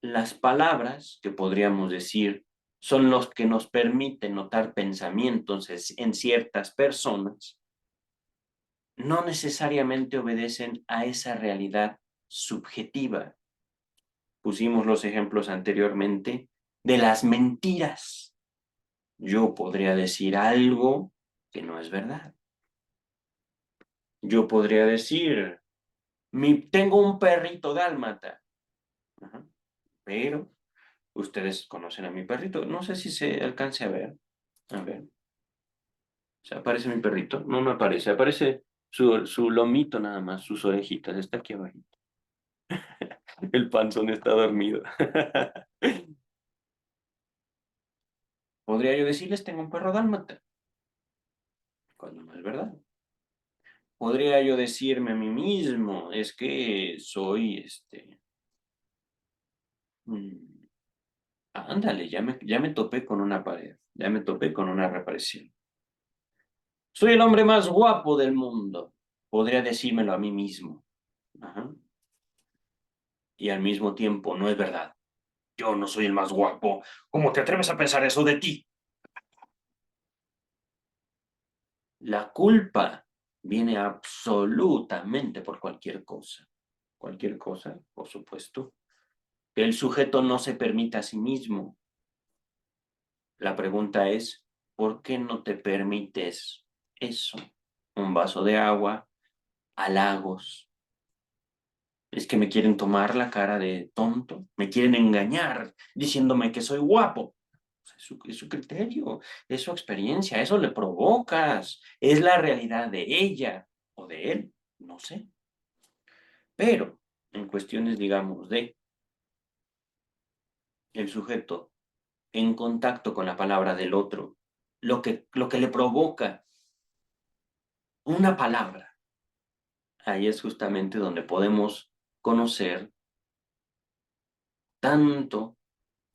las palabras, que podríamos decir, son los que nos permiten notar pensamientos en ciertas personas, no necesariamente obedecen a esa realidad subjetiva. Pusimos los ejemplos anteriormente de las mentiras. Yo podría decir algo que no es verdad. Yo podría decir, tengo un perrito dálmata. Ajá. Pero ustedes conocen a mi perrito. No sé si se alcance a ver. A ver. ¿Se aparece mi perrito? No, no aparece. Aparece su lomito nada más, sus orejitas. Está aquí abajo. El panzón está dormido. Podría yo decirles, tengo un perro dálmata, cuando no es verdad. Podría yo decirme a mí mismo, es que soy mm, ándale, ya me topé con una pared, ya me topé con una represión. Soy el hombre más guapo del mundo. Podría decírmelo a mí mismo. Ajá. Y al mismo tiempo, no es verdad. Yo no soy el más guapo. ¿Cómo te atreves a pensar eso de ti? La culpa viene absolutamente por cualquier cosa. Cualquier cosa, por supuesto. Que el sujeto no se permita a sí mismo. La pregunta es, ¿por qué no te permites eso? Un vaso de agua, halagos. Es que me quieren tomar la cara de tonto, me quieren engañar diciéndome que soy guapo. Es su criterio, es su experiencia, eso le provocas, es la realidad de ella o de él, no sé. Pero en cuestiones, digamos, de el sujeto en contacto con la palabra del otro, lo que le provoca una palabra, ahí es justamente donde podemos conocer tanto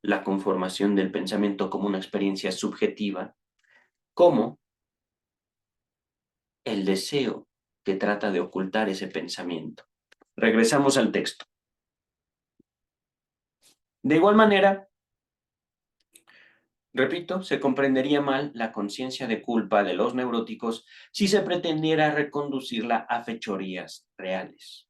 la conformación del pensamiento como una experiencia subjetiva, como el deseo que trata de ocultar ese pensamiento. Regresamos al texto. De igual manera, repito, se comprendería mal la conciencia de culpa de los neuróticos si se pretendiera reconducirla a fechorías reales.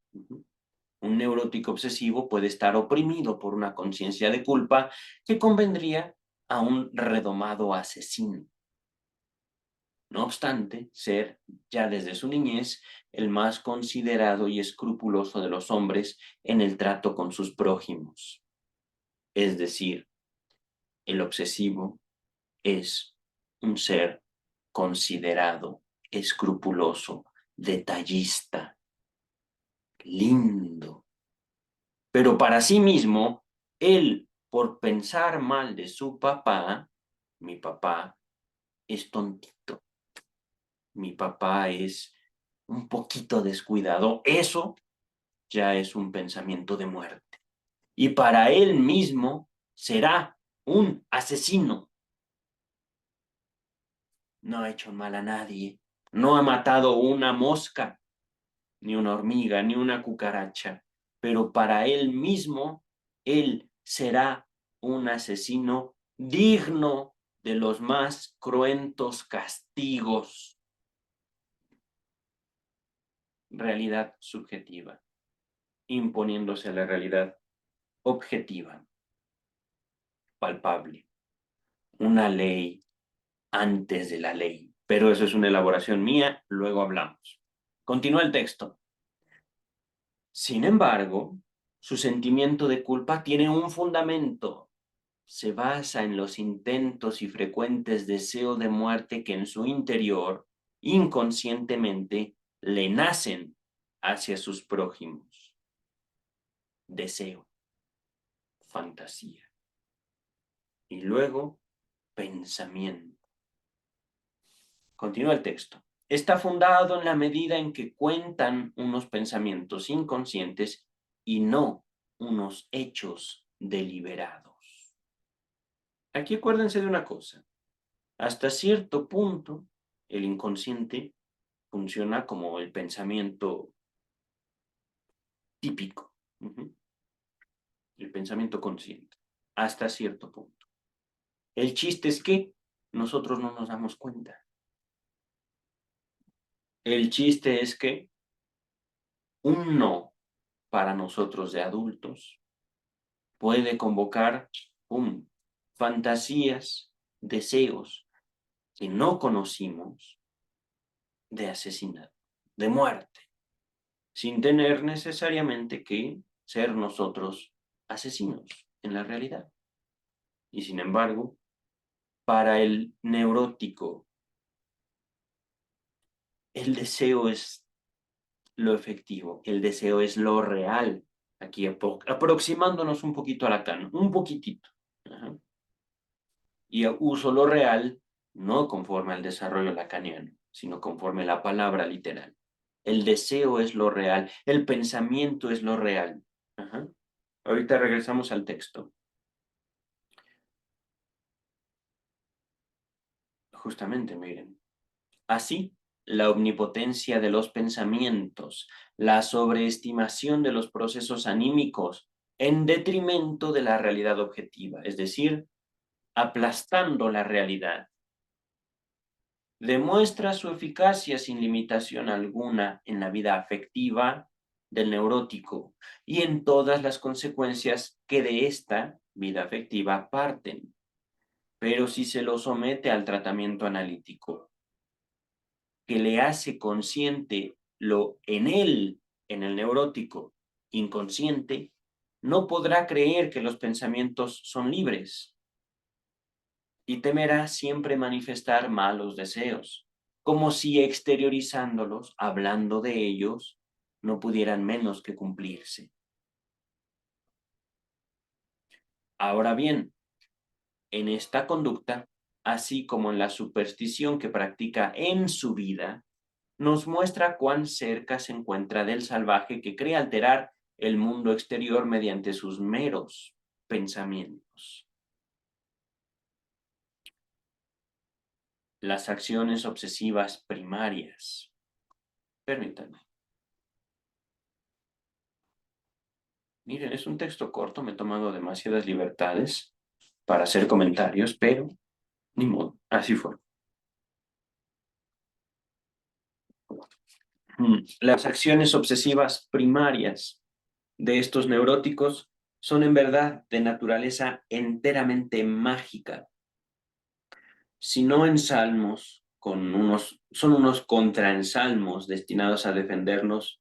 Un neurótico obsesivo puede estar oprimido por una conciencia de culpa que convendría a un redomado asesino. No obstante, ser, ya desde su niñez, el más considerado y escrupuloso de los hombres en el trato con sus prójimos. Es decir, el obsesivo es un ser considerado, escrupuloso, detallista, lindo. Pero para sí mismo, él, por pensar mal de su papá, mi papá es tontito, mi papá es un poquito descuidado, eso ya es un pensamiento de muerte. Y para él mismo será un asesino. No ha hecho mal a nadie, no ha matado una mosca, ni una hormiga, ni una cucaracha, pero para él mismo, él será un asesino digno de los más cruentos castigos. Realidad subjetiva, imponiéndose a la realidad objetiva, palpable, una ley antes de la ley. Pero eso es una elaboración mía, luego hablamos. Continúa el texto. Sin embargo, su sentimiento de culpa tiene un fundamento. Se basa en los intentos y frecuentes deseos de muerte que en su interior, inconscientemente, le nacen hacia sus prójimos. Deseo, fantasía. Y luego, pensamiento. Continúa el texto. Está fundado en la medida en que cuentan unos pensamientos inconscientes y no unos hechos deliberados. Aquí acuérdense de una cosa. Hasta cierto punto, el inconsciente funciona como el pensamiento típico. El pensamiento consciente. Hasta cierto punto. El chiste es que nosotros no nos damos cuenta. El chiste es que un no para nosotros de adultos puede convocar fantasías, deseos que no conocimos de asesinato, de muerte, sin tener necesariamente que ser nosotros asesinos en la realidad. Y sin embargo, para el neurótico, el deseo es lo efectivo, el deseo es lo real. Aquí aproximándonos un poquito a Lacan, un poquitito. Ajá. Y uso lo real no conforme al desarrollo lacaniano, sino conforme la palabra literal. El deseo es lo real, el pensamiento es lo real. Ajá. Ahorita regresamos al texto. Justamente, miren. Así, la omnipotencia de los pensamientos, la sobreestimación de los procesos anímicos en detrimento de la realidad objetiva, es decir, aplastando la realidad, demuestra su eficacia sin limitación alguna en la vida afectiva del neurótico y en todas las consecuencias que de esta vida afectiva parten. Pero si se lo somete al tratamiento analítico, que le hace consciente lo en él, en el neurótico, inconsciente, no podrá creer que los pensamientos son libres y temerá siempre manifestar malos deseos, como si exteriorizándolos, hablando de ellos, no pudieran menos que cumplirse. Ahora bien, en esta conducta, así como en la superstición que practica en su vida, nos muestra cuán cerca se encuentra del salvaje que cree alterar el mundo exterior mediante sus meros pensamientos. Las acciones obsesivas primarias. Permítanme. Miren, es un texto corto, me he tomado demasiadas libertades para hacer comentarios, pero ni modo, así fue. Las acciones obsesivas primarias de estos neuróticos son en verdad de naturaleza enteramente mágica, sino ensalmos son unos contraensalmos destinados a defenderlos,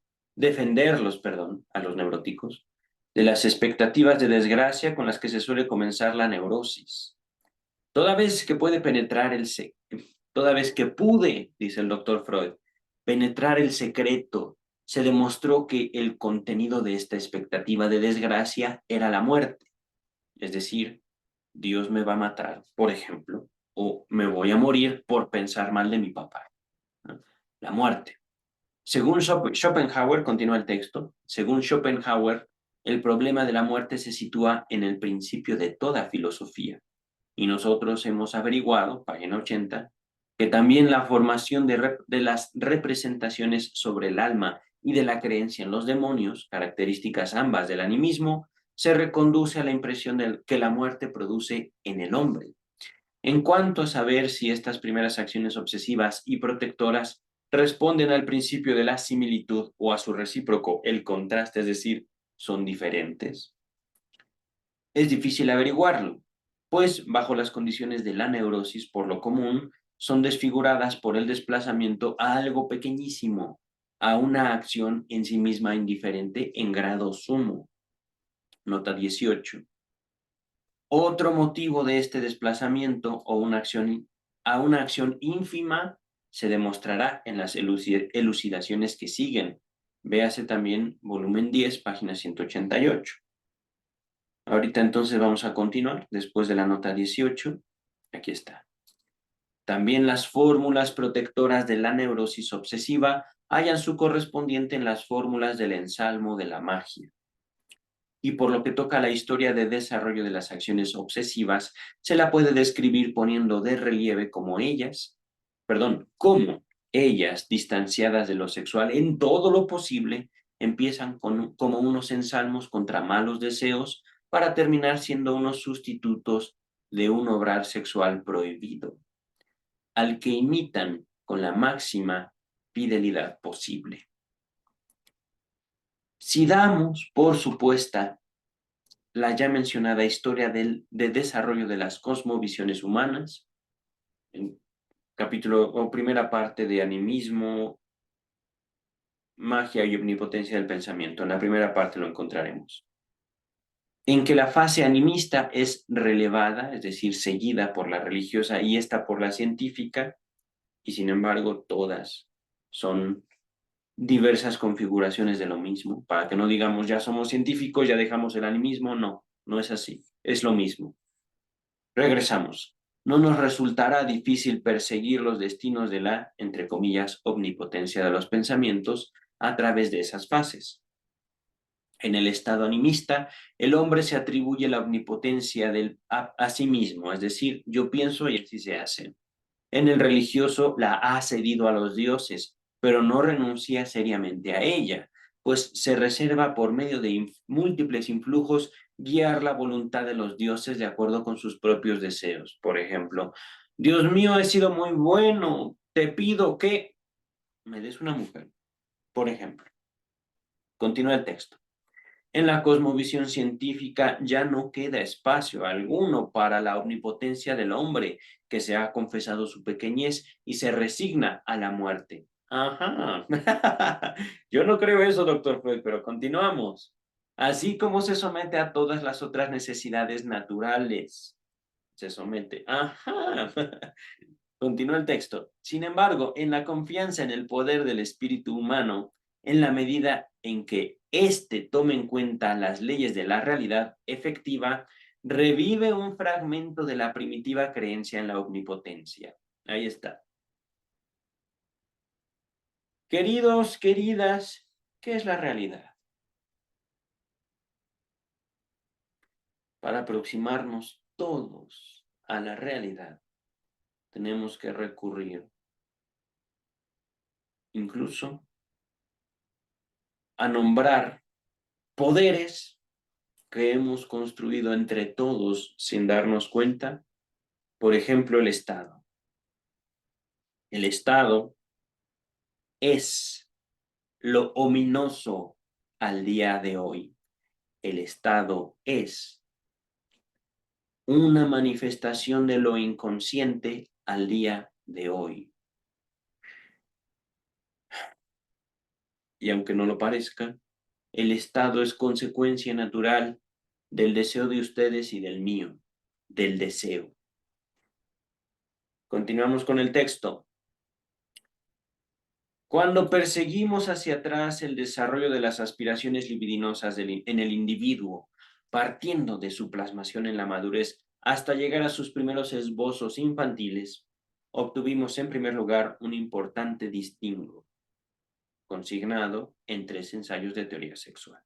a los neuróticos, de las expectativas de desgracia con las que se suele comenzar la neurosis. Toda vez que puede penetrar toda vez que pude, dice el doctor Freud, penetrar el secreto, se demostró que el contenido de esta expectativa de desgracia era la muerte. Es decir, Dios me va a matar, por ejemplo, o me voy a morir por pensar mal de mi papá. ¿No? La muerte. Según Schopenhauer, continúa el texto, según Schopenhauer, el problema de la muerte se sitúa en el principio de toda filosofía. Y nosotros hemos averiguado, página 80, que también la formación de las representaciones sobre el alma y de la creencia en los demonios, características ambas del animismo, se reconduce a la impresión que la muerte produce en el hombre. En cuanto a saber si estas primeras acciones obsesivas y protectoras responden al principio de la similitud o a su recíproco, el contraste, es decir, son diferentes, es difícil averiguarlo, pues bajo las condiciones de la neurosis, por lo común, son desfiguradas por el desplazamiento a algo pequeñísimo, a una acción en sí misma indiferente en grado sumo. Nota 18. Otro motivo de este desplazamiento a una acción ínfima se demostrará en las elucidaciones que siguen. Véase también volumen 10, página 188. Ahorita entonces vamos a continuar después de la nota 18. Aquí está. También las fórmulas protectoras de la neurosis obsesiva hallan su correspondiente en las fórmulas del ensalmo de la magia. y por lo que toca a la historia de desarrollo de las acciones obsesivas, se la puede describir poniendo de relieve como ellas, distanciadas de lo sexual en todo lo posible, empiezan como unos ensalmos contra malos deseos para terminar siendo unos sustitutos de un obrar sexual prohibido, al que imitan con la máxima fidelidad posible. Si damos por supuesta la ya mencionada historia de desarrollo de las cosmovisiones humanas, en capítulo o primera parte de animismo, magia y omnipotencia del pensamiento. En la primera parte lo encontraremos. En que la fase animista es relevada, es decir, seguida por la religiosa y esta por la científica, y sin embargo todas son diversas configuraciones de lo mismo, para que no digamos ya somos científicos, ya dejamos el animismo, no, no es así, es lo mismo. Regresamos. No nos resultará difícil perseguir los destinos de la, entre comillas, omnipotencia de los pensamientos a través de esas fases. En el estado animista, el hombre se atribuye la omnipotencia a sí mismo, es decir, yo pienso y así se hace. En el religioso la ha cedido a los dioses, pero no renuncia seriamente a ella, pues se reserva por medio de múltiples influjos guiar la voluntad de los dioses de acuerdo con sus propios deseos. Por ejemplo, Dios mío, he sido muy bueno, te pido que me des una mujer, por ejemplo. Continúa el texto. En la cosmovisión científica ya no queda espacio alguno para la omnipotencia del hombre que se ha confesado su pequeñez y se resigna a la muerte. Ajá. Yo no creo eso, doctor Freud, pero continuamos. Así como se somete a todas las otras necesidades naturales. Se somete. Ajá. Continúa el texto. Sin embargo, en la confianza en el poder del espíritu humano, en la medida en que éste tome en cuenta las leyes de la realidad efectiva, revive un fragmento de la primitiva creencia en la omnipotencia. Ahí está. Queridos, queridas, ¿qué es la realidad? Para aproximarnos todos a la realidad, tenemos que recurrir incluso a nombrar poderes que hemos construido entre todos sin darnos cuenta. Por ejemplo, el Estado. El Estado es lo ominoso al día de hoy. El Estado es una manifestación de lo inconsciente al día de hoy. Y aunque no lo parezca, el Estado es consecuencia natural del deseo de ustedes y del mío, del deseo. Continuamos con el texto. Cuando perseguimos hacia atrás el desarrollo de las aspiraciones libidinosas en el individuo, partiendo de su plasmación en la madurez hasta llegar a sus primeros esbozos infantiles, obtuvimos en primer lugar un importante distingo, consignado en 3 ensayos de teoría sexual.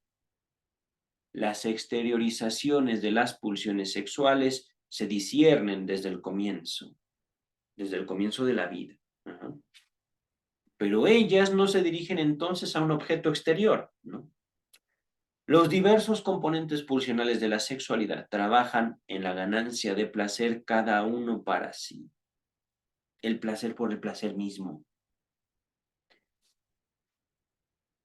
Las exteriorizaciones de las pulsiones sexuales se disciernen desde el comienzo de la vida. Ajá. Pero ellas no se dirigen entonces a un objeto exterior, ¿no? Los diversos componentes pulsionales de la sexualidad trabajan en la ganancia de placer cada uno para sí. El placer por el placer mismo.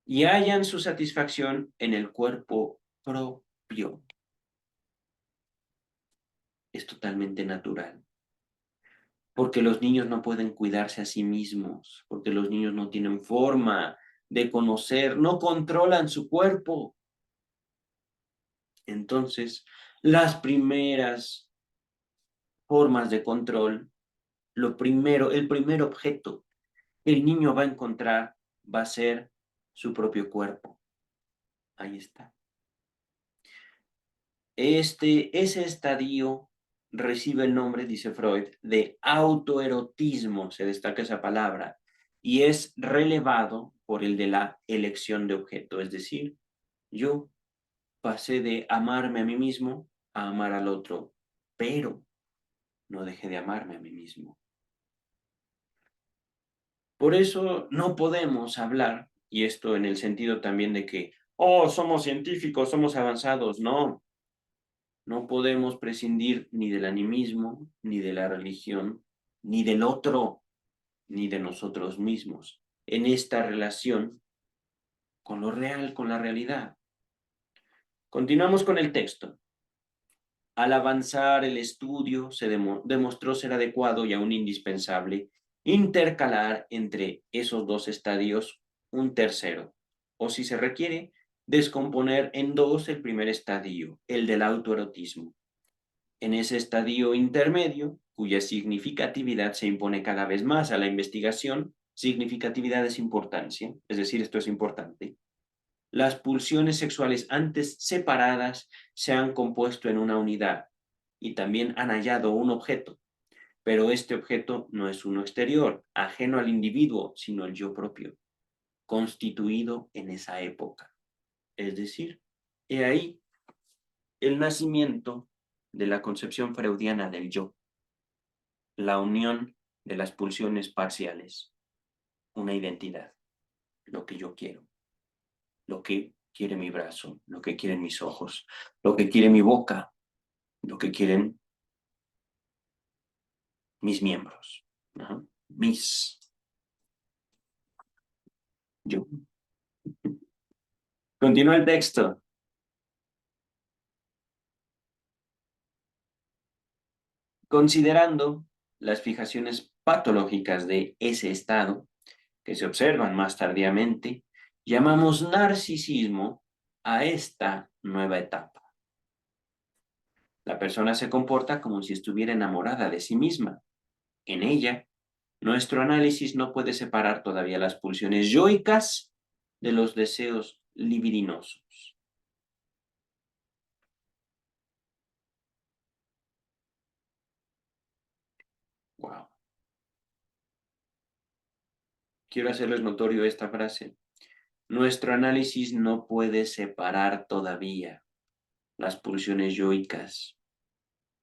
Y hallan su satisfacción en el cuerpo propio. Es totalmente natural. Porque los niños no pueden cuidarse a sí mismos, porque los niños no tienen forma de conocer, no controlan su cuerpo. Entonces, las primeras formas de control, el primer objeto que el niño va a encontrar va a ser su propio cuerpo. Ahí está. Ese estadio recibe el nombre, dice Freud, de autoerotismo, se destaca esa palabra, y es relevado por el de la elección de objeto, es decir, yo pasé de amarme a mí mismo a amar al otro, pero no dejé de amarme a mí mismo. Por eso no podemos hablar, y esto en el sentido también de que, oh, somos científicos, somos avanzados. No, no podemos prescindir ni del animismo, ni de la religión, ni del otro, ni de nosotros mismos, en esta relación con lo real, con la realidad. Continuamos con el texto. Al avanzar el estudio, se demostró ser adecuado y aún indispensable intercalar entre esos dos estadios un tercero, o si se requiere, descomponer en dos el primer estadio, el del autoerotismo. En ese estadio intermedio, cuya significatividad se impone cada vez más a la investigación, significatividad es importancia, es decir, esto es importante. Las pulsiones sexuales antes separadas se han compuesto en una unidad y también han hallado un objeto, pero este objeto no es uno exterior, ajeno al individuo, sino el yo propio, constituido en esa época. Es decir, he ahí el nacimiento de la concepción freudiana del yo, la unión de las pulsiones parciales, una identidad, lo que yo quiero, lo que quiere mi brazo, lo que quieren mis ojos, lo que quiere mi boca, lo que quieren mis miembros, ¿no? Mis yo. Continúa el texto. Considerando las fijaciones patológicas de ese estado, que se observan más tardíamente, llamamos narcisismo a esta nueva etapa. La persona se comporta como si estuviera enamorada de sí misma. En ella, nuestro análisis no puede separar todavía las pulsiones yoicas de los deseos libidinosos. Wow. Quiero hacerles notorio esta frase. Nuestro análisis no puede separar todavía las pulsiones yoicas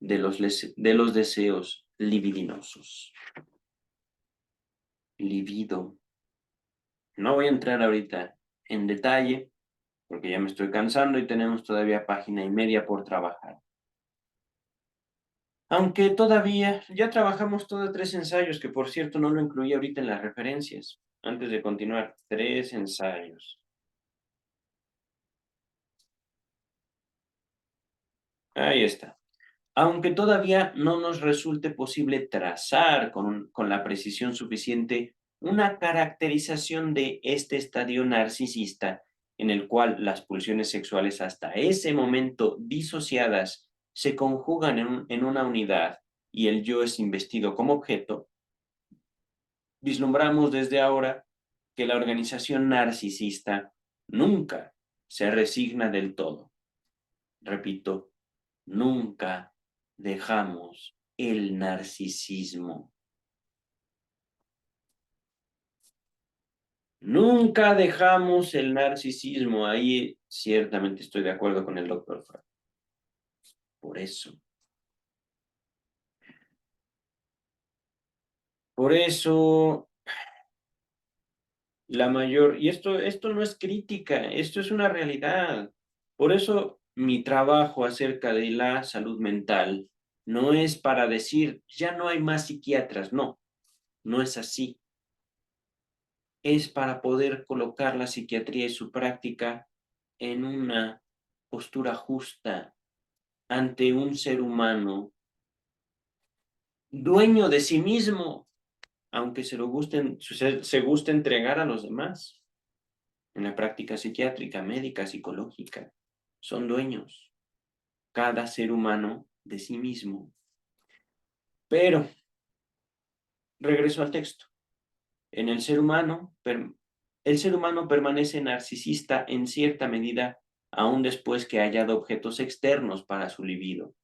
de los deseos libidinosos. Libido. No voy a entrar ahorita en detalle porque ya me estoy cansando y tenemos todavía página y media por trabajar. Aunque todavía ya trabajamos todos 3 ensayos, que por cierto no lo incluí ahorita en las referencias. Antes de continuar, 3 ensayos. Ahí está. Aunque todavía no nos resulte posible trazar con la precisión suficiente una caracterización de este estadio narcisista en el cual las pulsiones sexuales hasta ese momento disociadas se conjugan en una unidad y el yo es investido como objeto, vislumbramos desde ahora que la organización narcisista nunca se resigna del todo. Repito, nunca dejamos el narcisismo. Nunca dejamos el narcisismo. Ahí ciertamente estoy de acuerdo con el doctor Freud. Por eso, la mayor, y esto no es crítica, esto es una realidad. Por eso mi trabajo acerca de la salud mental no es para decir, ya no hay más psiquiatras, no, no es así. Es para poder colocar la psiquiatría y su práctica en una postura justa ante un ser humano dueño de sí mismo, aunque se guste entregar a los demás. En la práctica psiquiátrica, médica, psicológica, son dueños, cada ser humano de sí mismo. Pero, regreso al texto. En el ser humano permanece narcisista en cierta medida, aun después que haya hallado objetos externos para su libido.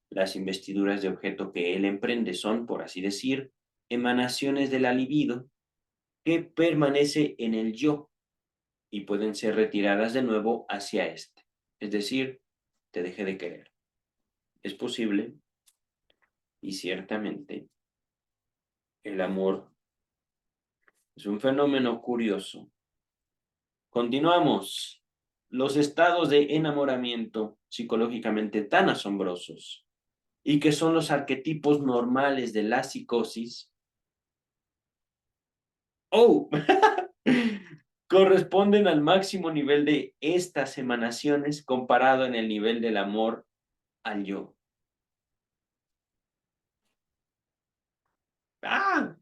Las investiduras de objeto que él emprende son, por así decir, emanaciones de la libido que permanece en el yo y pueden ser retiradas de nuevo hacia este. Es decir, te dejé de querer. Es posible y ciertamente el amor es un fenómeno curioso. Continuamos. Los estados de enamoramiento psicológicamente tan asombrosos y que son los arquetipos normales de la psicosis. ¡Oh! Corresponden al máximo nivel de estas emanaciones comparado en el nivel del amor al yo. ¡Ah!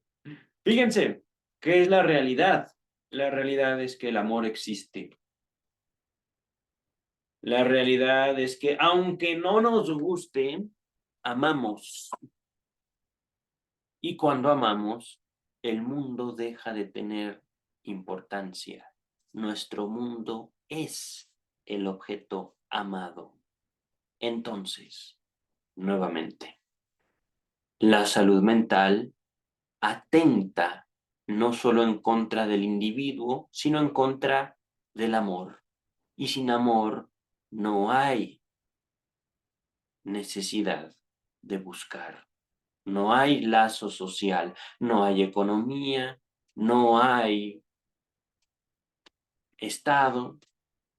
Fíjense, ¿qué es la realidad? La realidad es que el amor existe. La realidad es que aunque no nos guste, amamos. Y cuando amamos, el mundo deja de tener importancia. Nuestro mundo es el objeto amado. Entonces, nuevamente, la salud mental atenta no solo en contra del individuo, sino en contra del amor. Y sin amor no hay necesidad de buscar. No hay lazo social, no hay economía, no hay Estado,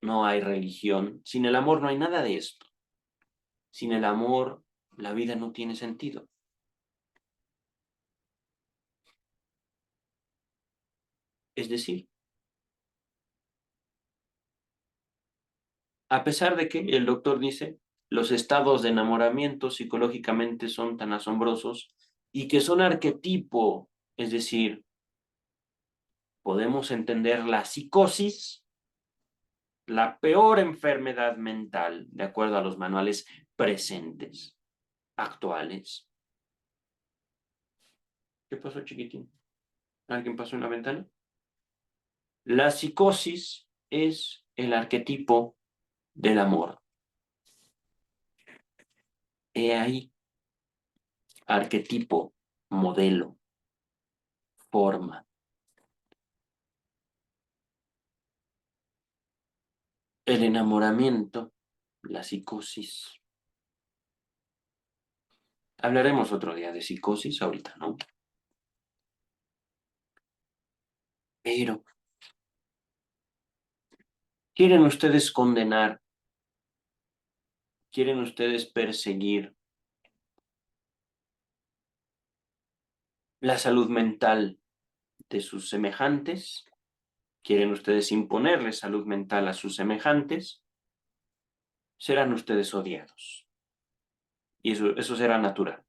no hay religión. Sin el amor no hay nada de esto. Sin el amor, la vida no tiene sentido. Es decir, a pesar de que el doctor dice, los estados de enamoramiento psicológicamente son tan asombrosos y que son arquetipo, es decir, podemos entender la psicosis, la peor enfermedad mental, de acuerdo a los manuales presentes, actuales. ¿Qué pasó, chiquitín? ¿Alguien pasó en la ventana? La psicosis es el arquetipo del amor. He ahí, arquetipo, modelo, forma. El enamoramiento, la psicosis. Hablaremos otro día de psicosis, ahorita no. Pero, ¿quieren ustedes condenar? ¿Quieren ustedes perseguir la salud mental de sus semejantes? ¿Quieren ustedes imponerle salud mental a sus semejantes? Serán ustedes odiados. Y eso será natural.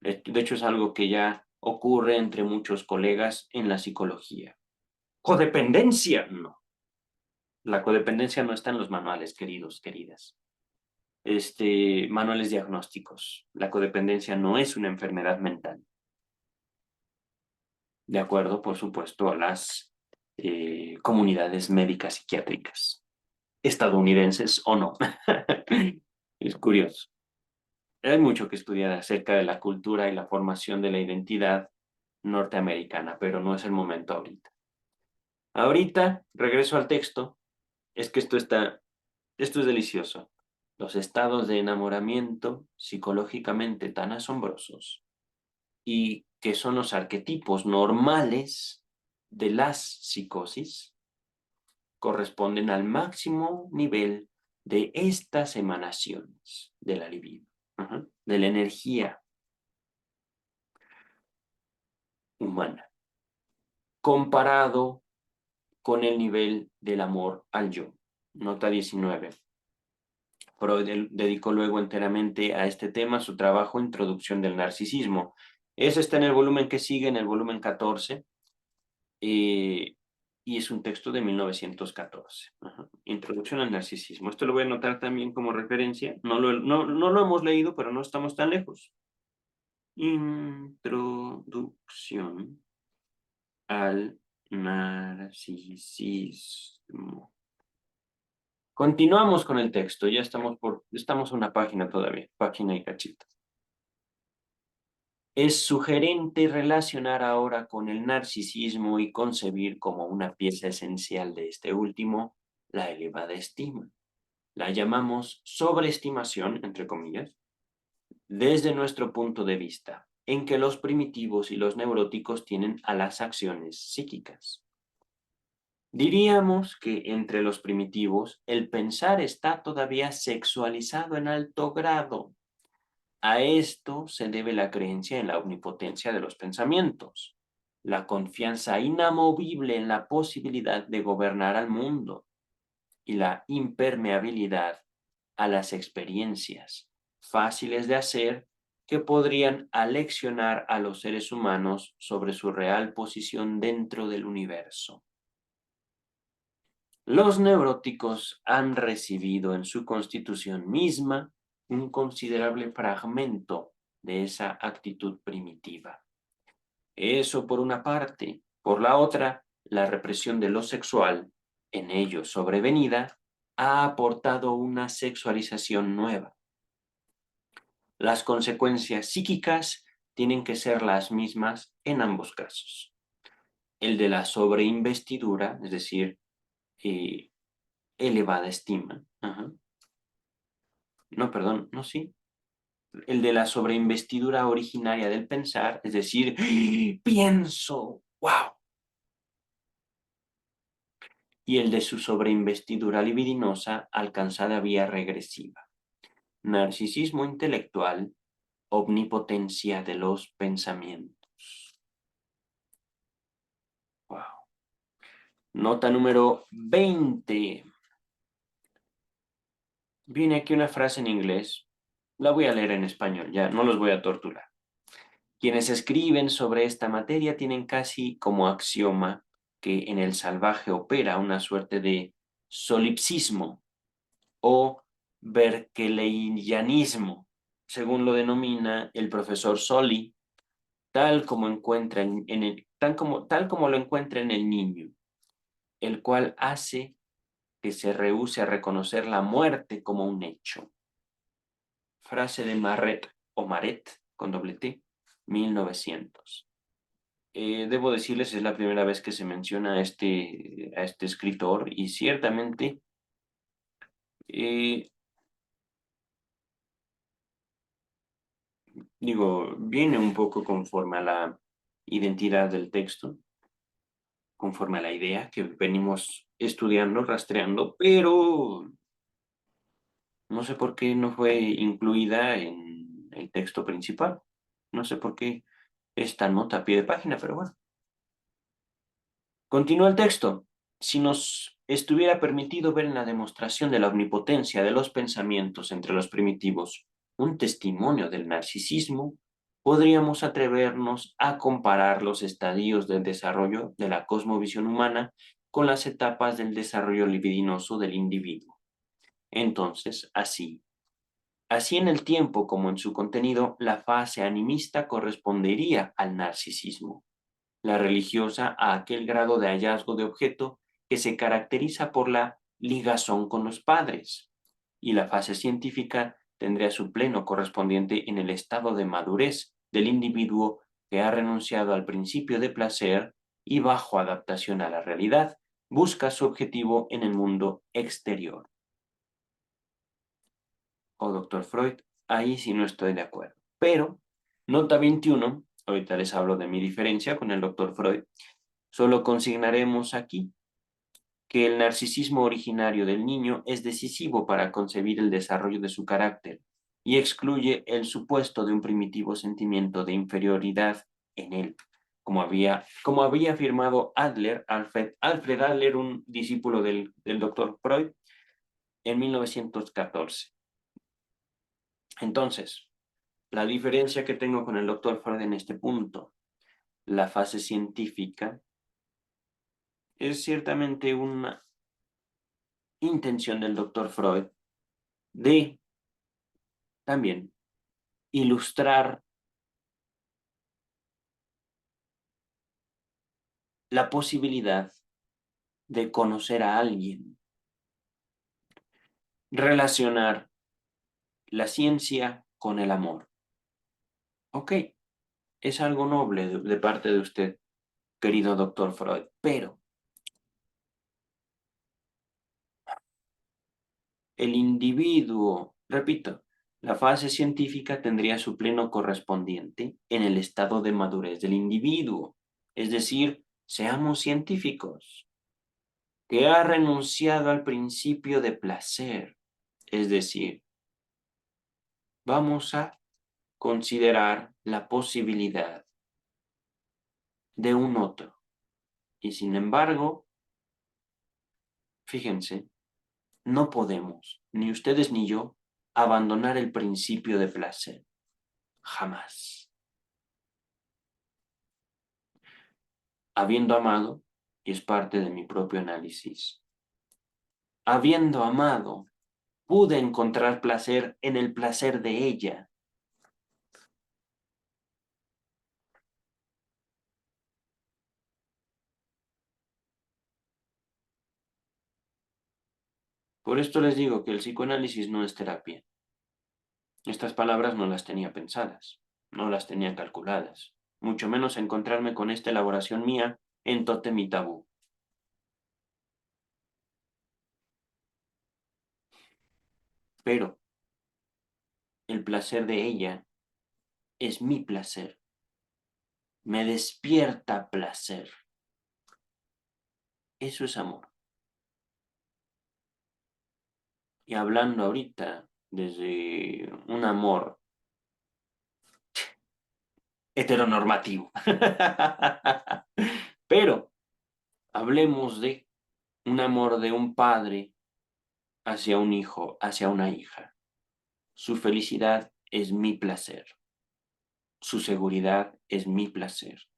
De hecho, es algo que ya ocurre entre muchos colegas en la psicología. ¿Codependencia? No. La codependencia no está en los manuales, queridos, queridas. Manuales diagnósticos. La codependencia no es una enfermedad mental. De acuerdo, por supuesto, a las comunidades médicas psiquiátricas, estadounidenses o no. Es curioso. Hay mucho que estudiar acerca de la cultura y la formación de la identidad norteamericana, pero no es el momento ahorita. Ahorita, regreso al texto, es que esto es delicioso. Los estados de enamoramiento psicológicamente tan asombrosos y que son los arquetipos normales de las psicosis corresponden al máximo nivel de estas emanaciones de la libido, de la energía humana, comparado con el nivel del amor al yo. Nota 19. Freud dedicó luego enteramente a este tema su trabajo Introducción del Narcisismo. Ese está en el volumen que sigue, en el volumen 14, y es un texto de 1914. Introducción al Narcisismo. Esto lo voy a anotar también como referencia. No lo hemos leído, pero no estamos tan lejos. Introducción al narcisismo. Continuamos con el texto, ya estamos en una página todavía, página y cachito. Es sugerente relacionar ahora con el narcisismo y concebir como una pieza esencial de este último la elevada estima. La llamamos sobreestimación, entre comillas, desde nuestro punto de vista, en que los primitivos y los neuróticos tienen a las acciones psíquicas. Diríamos que entre los primitivos el pensar está todavía sexualizado en alto grado. A esto se debe la creencia en la omnipotencia de los pensamientos, la confianza inamovible en la posibilidad de gobernar al mundo y la impermeabilidad a las experiencias fáciles de hacer que podrían aleccionar a los seres humanos sobre su real posición dentro del universo. Los neuróticos han recibido en su constitución misma un considerable fragmento de esa actitud primitiva. Eso por una parte. Por la otra, la represión de lo sexual, en ellos sobrevenida, ha aportado una sexualización nueva. Las consecuencias psíquicas tienen que ser las mismas en ambos casos. El de la sobreinvestidura, es decir, elevada estima. No, perdón, no, sí. El de la sobreinvestidura originaria del pensar, es decir, pienso, wow. Y el de su sobreinvestidura libidinosa alcanzada vía regresiva. Narcisismo intelectual, omnipotencia de los pensamientos. Wow. Nota número 20. Viene aquí una frase en inglés. La voy a leer en español, ya no los voy a torturar. Quienes escriben sobre esta materia tienen casi como axioma que en el salvaje opera una suerte de solipsismo o berkeleyianismo, según lo denomina el profesor Soli, tal como lo encuentra en el niño, el cual hace que se rehúse a reconocer la muerte como un hecho. Frase de Maret o Maret, con doble T, 1900. Debo decirles, es la primera vez que se menciona a este escritor y ciertamente viene un poco conforme a la identidad del texto, conforme a la idea que venimos estudiando, rastreando, pero no sé por qué no fue incluida en el texto principal. No sé por qué esta nota a pie de página, pero bueno. Continúa el texto. Si nos estuviera permitido ver en la demostración de la omnipotencia de los pensamientos entre los primitivos un testimonio del narcisismo, podríamos atrevernos a comparar los estadios del desarrollo de la cosmovisión humana con las etapas del desarrollo libidinoso del individuo. Entonces, así en el tiempo como en su contenido, la fase animista correspondería al narcisismo, la religiosa a aquel grado de hallazgo de objeto que se caracteriza por la ligazón con los padres, y la fase científica tendría su pleno correspondiente en el estado de madurez del individuo que ha renunciado al principio de placer y bajo adaptación a la realidad, busca su objetivo en el mundo exterior. Doctor Freud, ahí sí no estoy de acuerdo. Pero, nota 21, ahorita les hablo de mi diferencia con el doctor Freud, solo consignaremos aquí que el narcisismo originario del niño es decisivo para concebir el desarrollo de su carácter y excluye el supuesto de un primitivo sentimiento de inferioridad en él, como había afirmado Alfred Adler, un discípulo del doctor Freud, en 1914. Entonces, la diferencia que tengo con el doctor Freud en este punto, la fase científica, es ciertamente una intención del doctor Freud de también ilustrar la posibilidad de conocer a alguien, relacionar la ciencia con el amor. Ok, es algo noble de parte de usted, querido doctor Freud, pero el individuo, repito, la fase científica tendría su pleno correspondiente en el estado de madurez del individuo, es decir, seamos científicos, que ha renunciado al principio de placer, es decir, vamos a considerar la posibilidad de un otro. Y sin embargo, fíjense, no podemos, ni ustedes ni yo, abandonar el principio de placer. Jamás. Habiendo amado, y es parte de mi propio análisis, habiendo amado, pude encontrar placer en el placer de ella. Por esto les digo que el psicoanálisis no es terapia. Estas palabras no las tenía pensadas, no las tenía calculadas, mucho menos encontrarme con esta elaboración mía en Tótem y Tabú. Pero el placer de ella es mi placer, me despierta placer. Eso es amor. Y hablando ahorita desde un amor heteronormativo. Pero hablemos de un amor de un padre hacia un hijo, hacia una hija. Su felicidad es mi placer. Su seguridad es mi placer.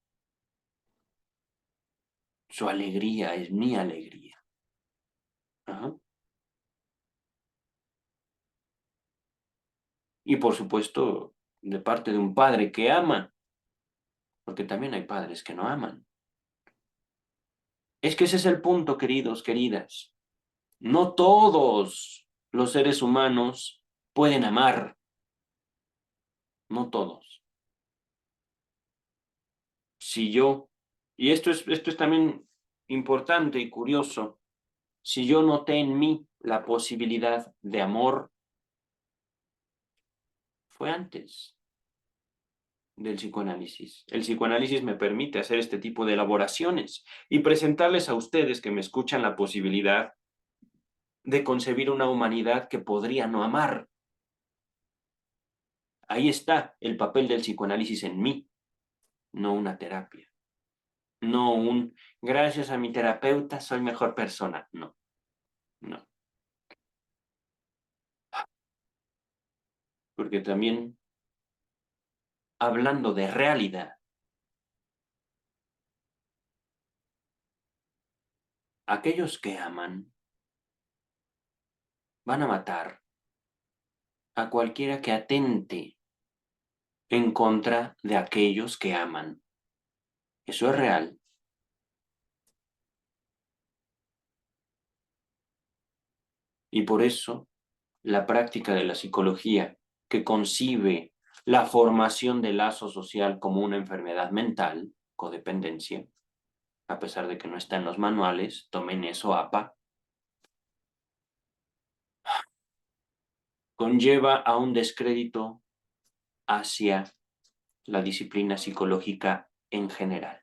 Su alegría es mi alegría. Ajá. Y por supuesto, de parte de un padre que ama, porque también hay padres que no aman. Es que ese es el punto, queridos, queridas. No todos los seres humanos pueden amar, no todos. Si yo, y esto es también importante y curioso, si yo noté en mí la posibilidad de amor, fue antes del psicoanálisis. El psicoanálisis me permite hacer este tipo de elaboraciones y presentarles a ustedes que me escuchan la posibilidad de concebir una humanidad que podría no amar. Ahí está el papel del psicoanálisis en mí, no una terapia. No un, gracias a mi terapeuta soy mejor persona. No, no. Porque también, hablando de realidad, aquellos que aman van a matar a cualquiera que atente en contra de aquellos que aman. Eso es real. Y por eso, la práctica de la psicología, que concibe la formación del lazo social como una enfermedad mental, codependencia, a pesar de que no está en los manuales, tomen eso, APA, conlleva a un descrédito hacia la disciplina psicológica en general.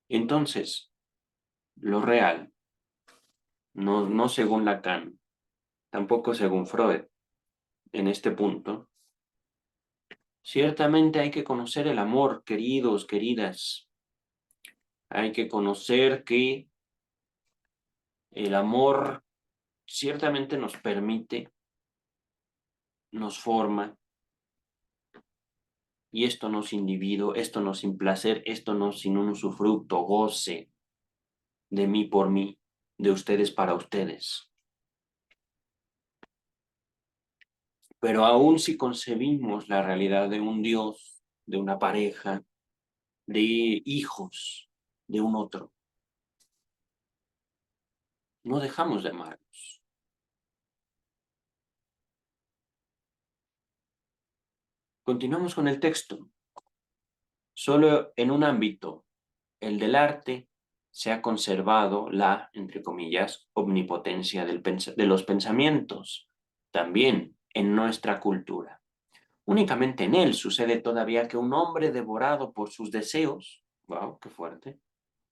Entonces, lo real, no según Lacan, tampoco según Freud, en este punto, ciertamente hay que conocer el amor, queridos, queridas. Hay que conocer que el amor ciertamente nos permite, nos forma, y esto no sin individuo, esto no sin placer, esto no sin un usufructo, goce de mí por mí, de ustedes para ustedes. Pero aún si concebimos la realidad de un Dios, de una pareja, de hijos, de un otro, no dejamos de amarnos. Continuamos con el texto. Solo en un ámbito, el del arte, se ha conservado la, entre comillas, omnipotencia de los pensamientos, también en nuestra cultura. Únicamente en él sucede todavía que un hombre devorado por sus deseos, wow, qué fuerte,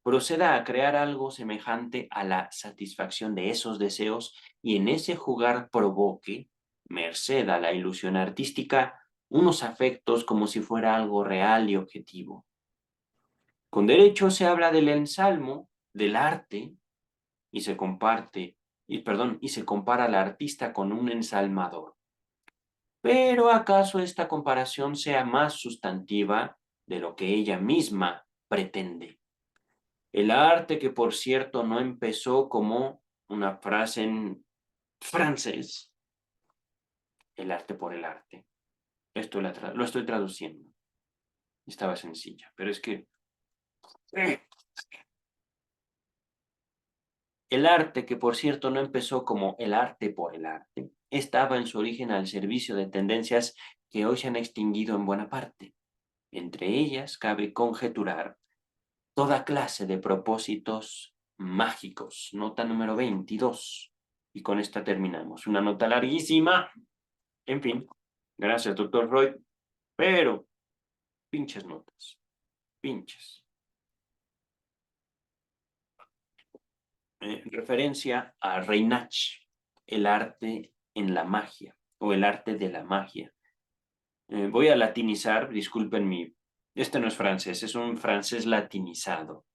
proceda a crear algo semejante a la satisfacción de esos deseos y en ese jugar provoque, merced a la ilusión artística, unos afectos como si fuera algo real y objetivo. Con derecho se habla del ensalmo, del arte, y se comparte, y se compara al artista con un ensalmador. Pero ¿acaso esta comparación sea más sustantiva de lo que ella misma pretende? El arte, que por cierto no empezó como una frase en francés, el arte por el arte. Esto lo estoy traduciendo. Estaba sencilla, pero es que eh, el arte, que por cierto no empezó como el arte por el arte, estaba en su origen al servicio de tendencias que hoy se han extinguido en buena parte. Entre ellas cabe conjeturar toda clase de propósitos mágicos. Nota número 22. Y con esta terminamos. Una nota larguísima. En fin, gracias, doctor Freud. Pero, pinches notas. Pinches. Referencia a Reinach, el arte en la magia, o el arte de la magia. Voy a latinizar, disculpen mi... Este no es francés, es un francés latinizado.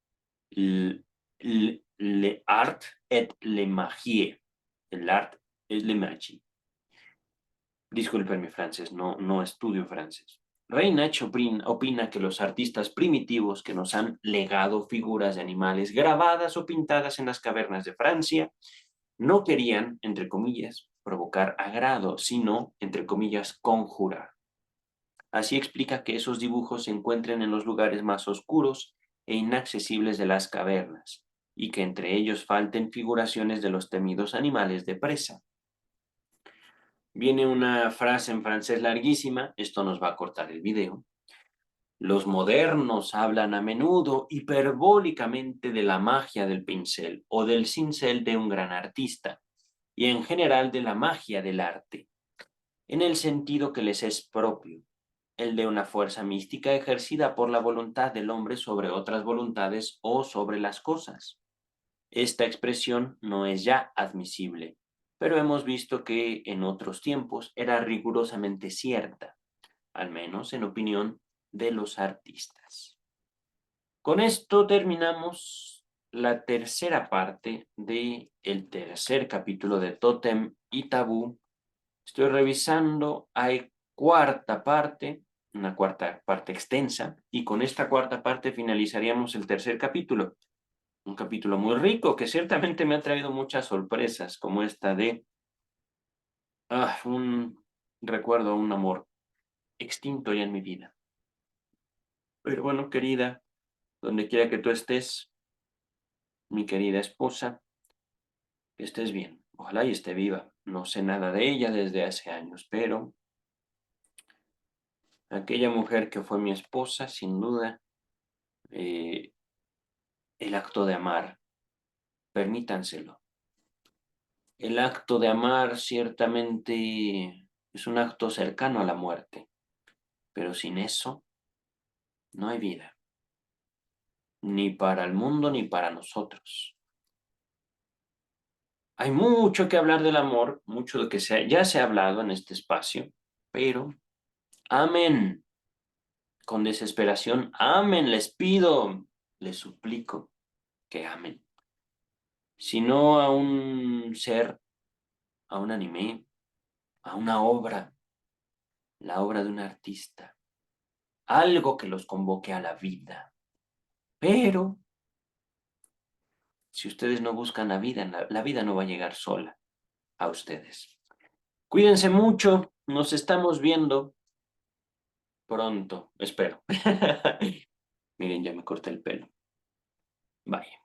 Le art et le magie. El art et le magie. Disculpen mi francés, no estudio francés. Reinach opina que los artistas primitivos que nos han legado figuras de animales grabadas o pintadas en las cavernas de Francia no querían, entre comillas, provocar agrado, sino, entre comillas, conjurar. Así explica que esos dibujos se encuentren en los lugares más oscuros e inaccesibles de las cavernas, y que entre ellos falten figuraciones de los temidos animales de presa. Viene una frase en francés larguísima, esto nos va a cortar el video. Los modernos hablan a menudo hiperbólicamente de la magia del pincel o del cincel de un gran artista, y en general de la magia del arte, en el sentido que les es propio, el de una fuerza mística ejercida por la voluntad del hombre sobre otras voluntades o sobre las cosas. Esta expresión no es ya admisible, pero hemos visto que en otros tiempos era rigurosamente cierta, al menos en opinión de los artistas. Con esto terminamos la tercera parte del tercer capítulo de Tótem y Tabú. Estoy revisando, hay cuarta parte, una cuarta parte extensa, y con esta cuarta parte finalizaríamos el tercer capítulo. Un capítulo muy rico que ciertamente me ha traído muchas sorpresas, como esta de un recuerdo, un amor extinto ya en mi vida. Pero bueno, querida, donde quiera que tú estés, mi querida esposa, que estés bien. Ojalá y esté viva. No sé nada de ella desde hace años, pero aquella mujer que fue mi esposa, sin duda, el acto de amar, permítanselo. El acto de amar ciertamente es un acto cercano a la muerte, pero sin eso no hay vida, ni para el mundo ni para nosotros. Hay mucho que hablar del amor, mucho de que ya se ha hablado en este espacio, pero amen con desesperación, amen, les pido, les suplico que amen. Si no a un ser, a un anime, a una obra, la obra de un artista, algo que los convoque a la vida. Pero si ustedes no buscan la vida no va a llegar sola a ustedes. Cuídense mucho, nos estamos viendo pronto, espero. Miren, ya me corté el pelo. Bye.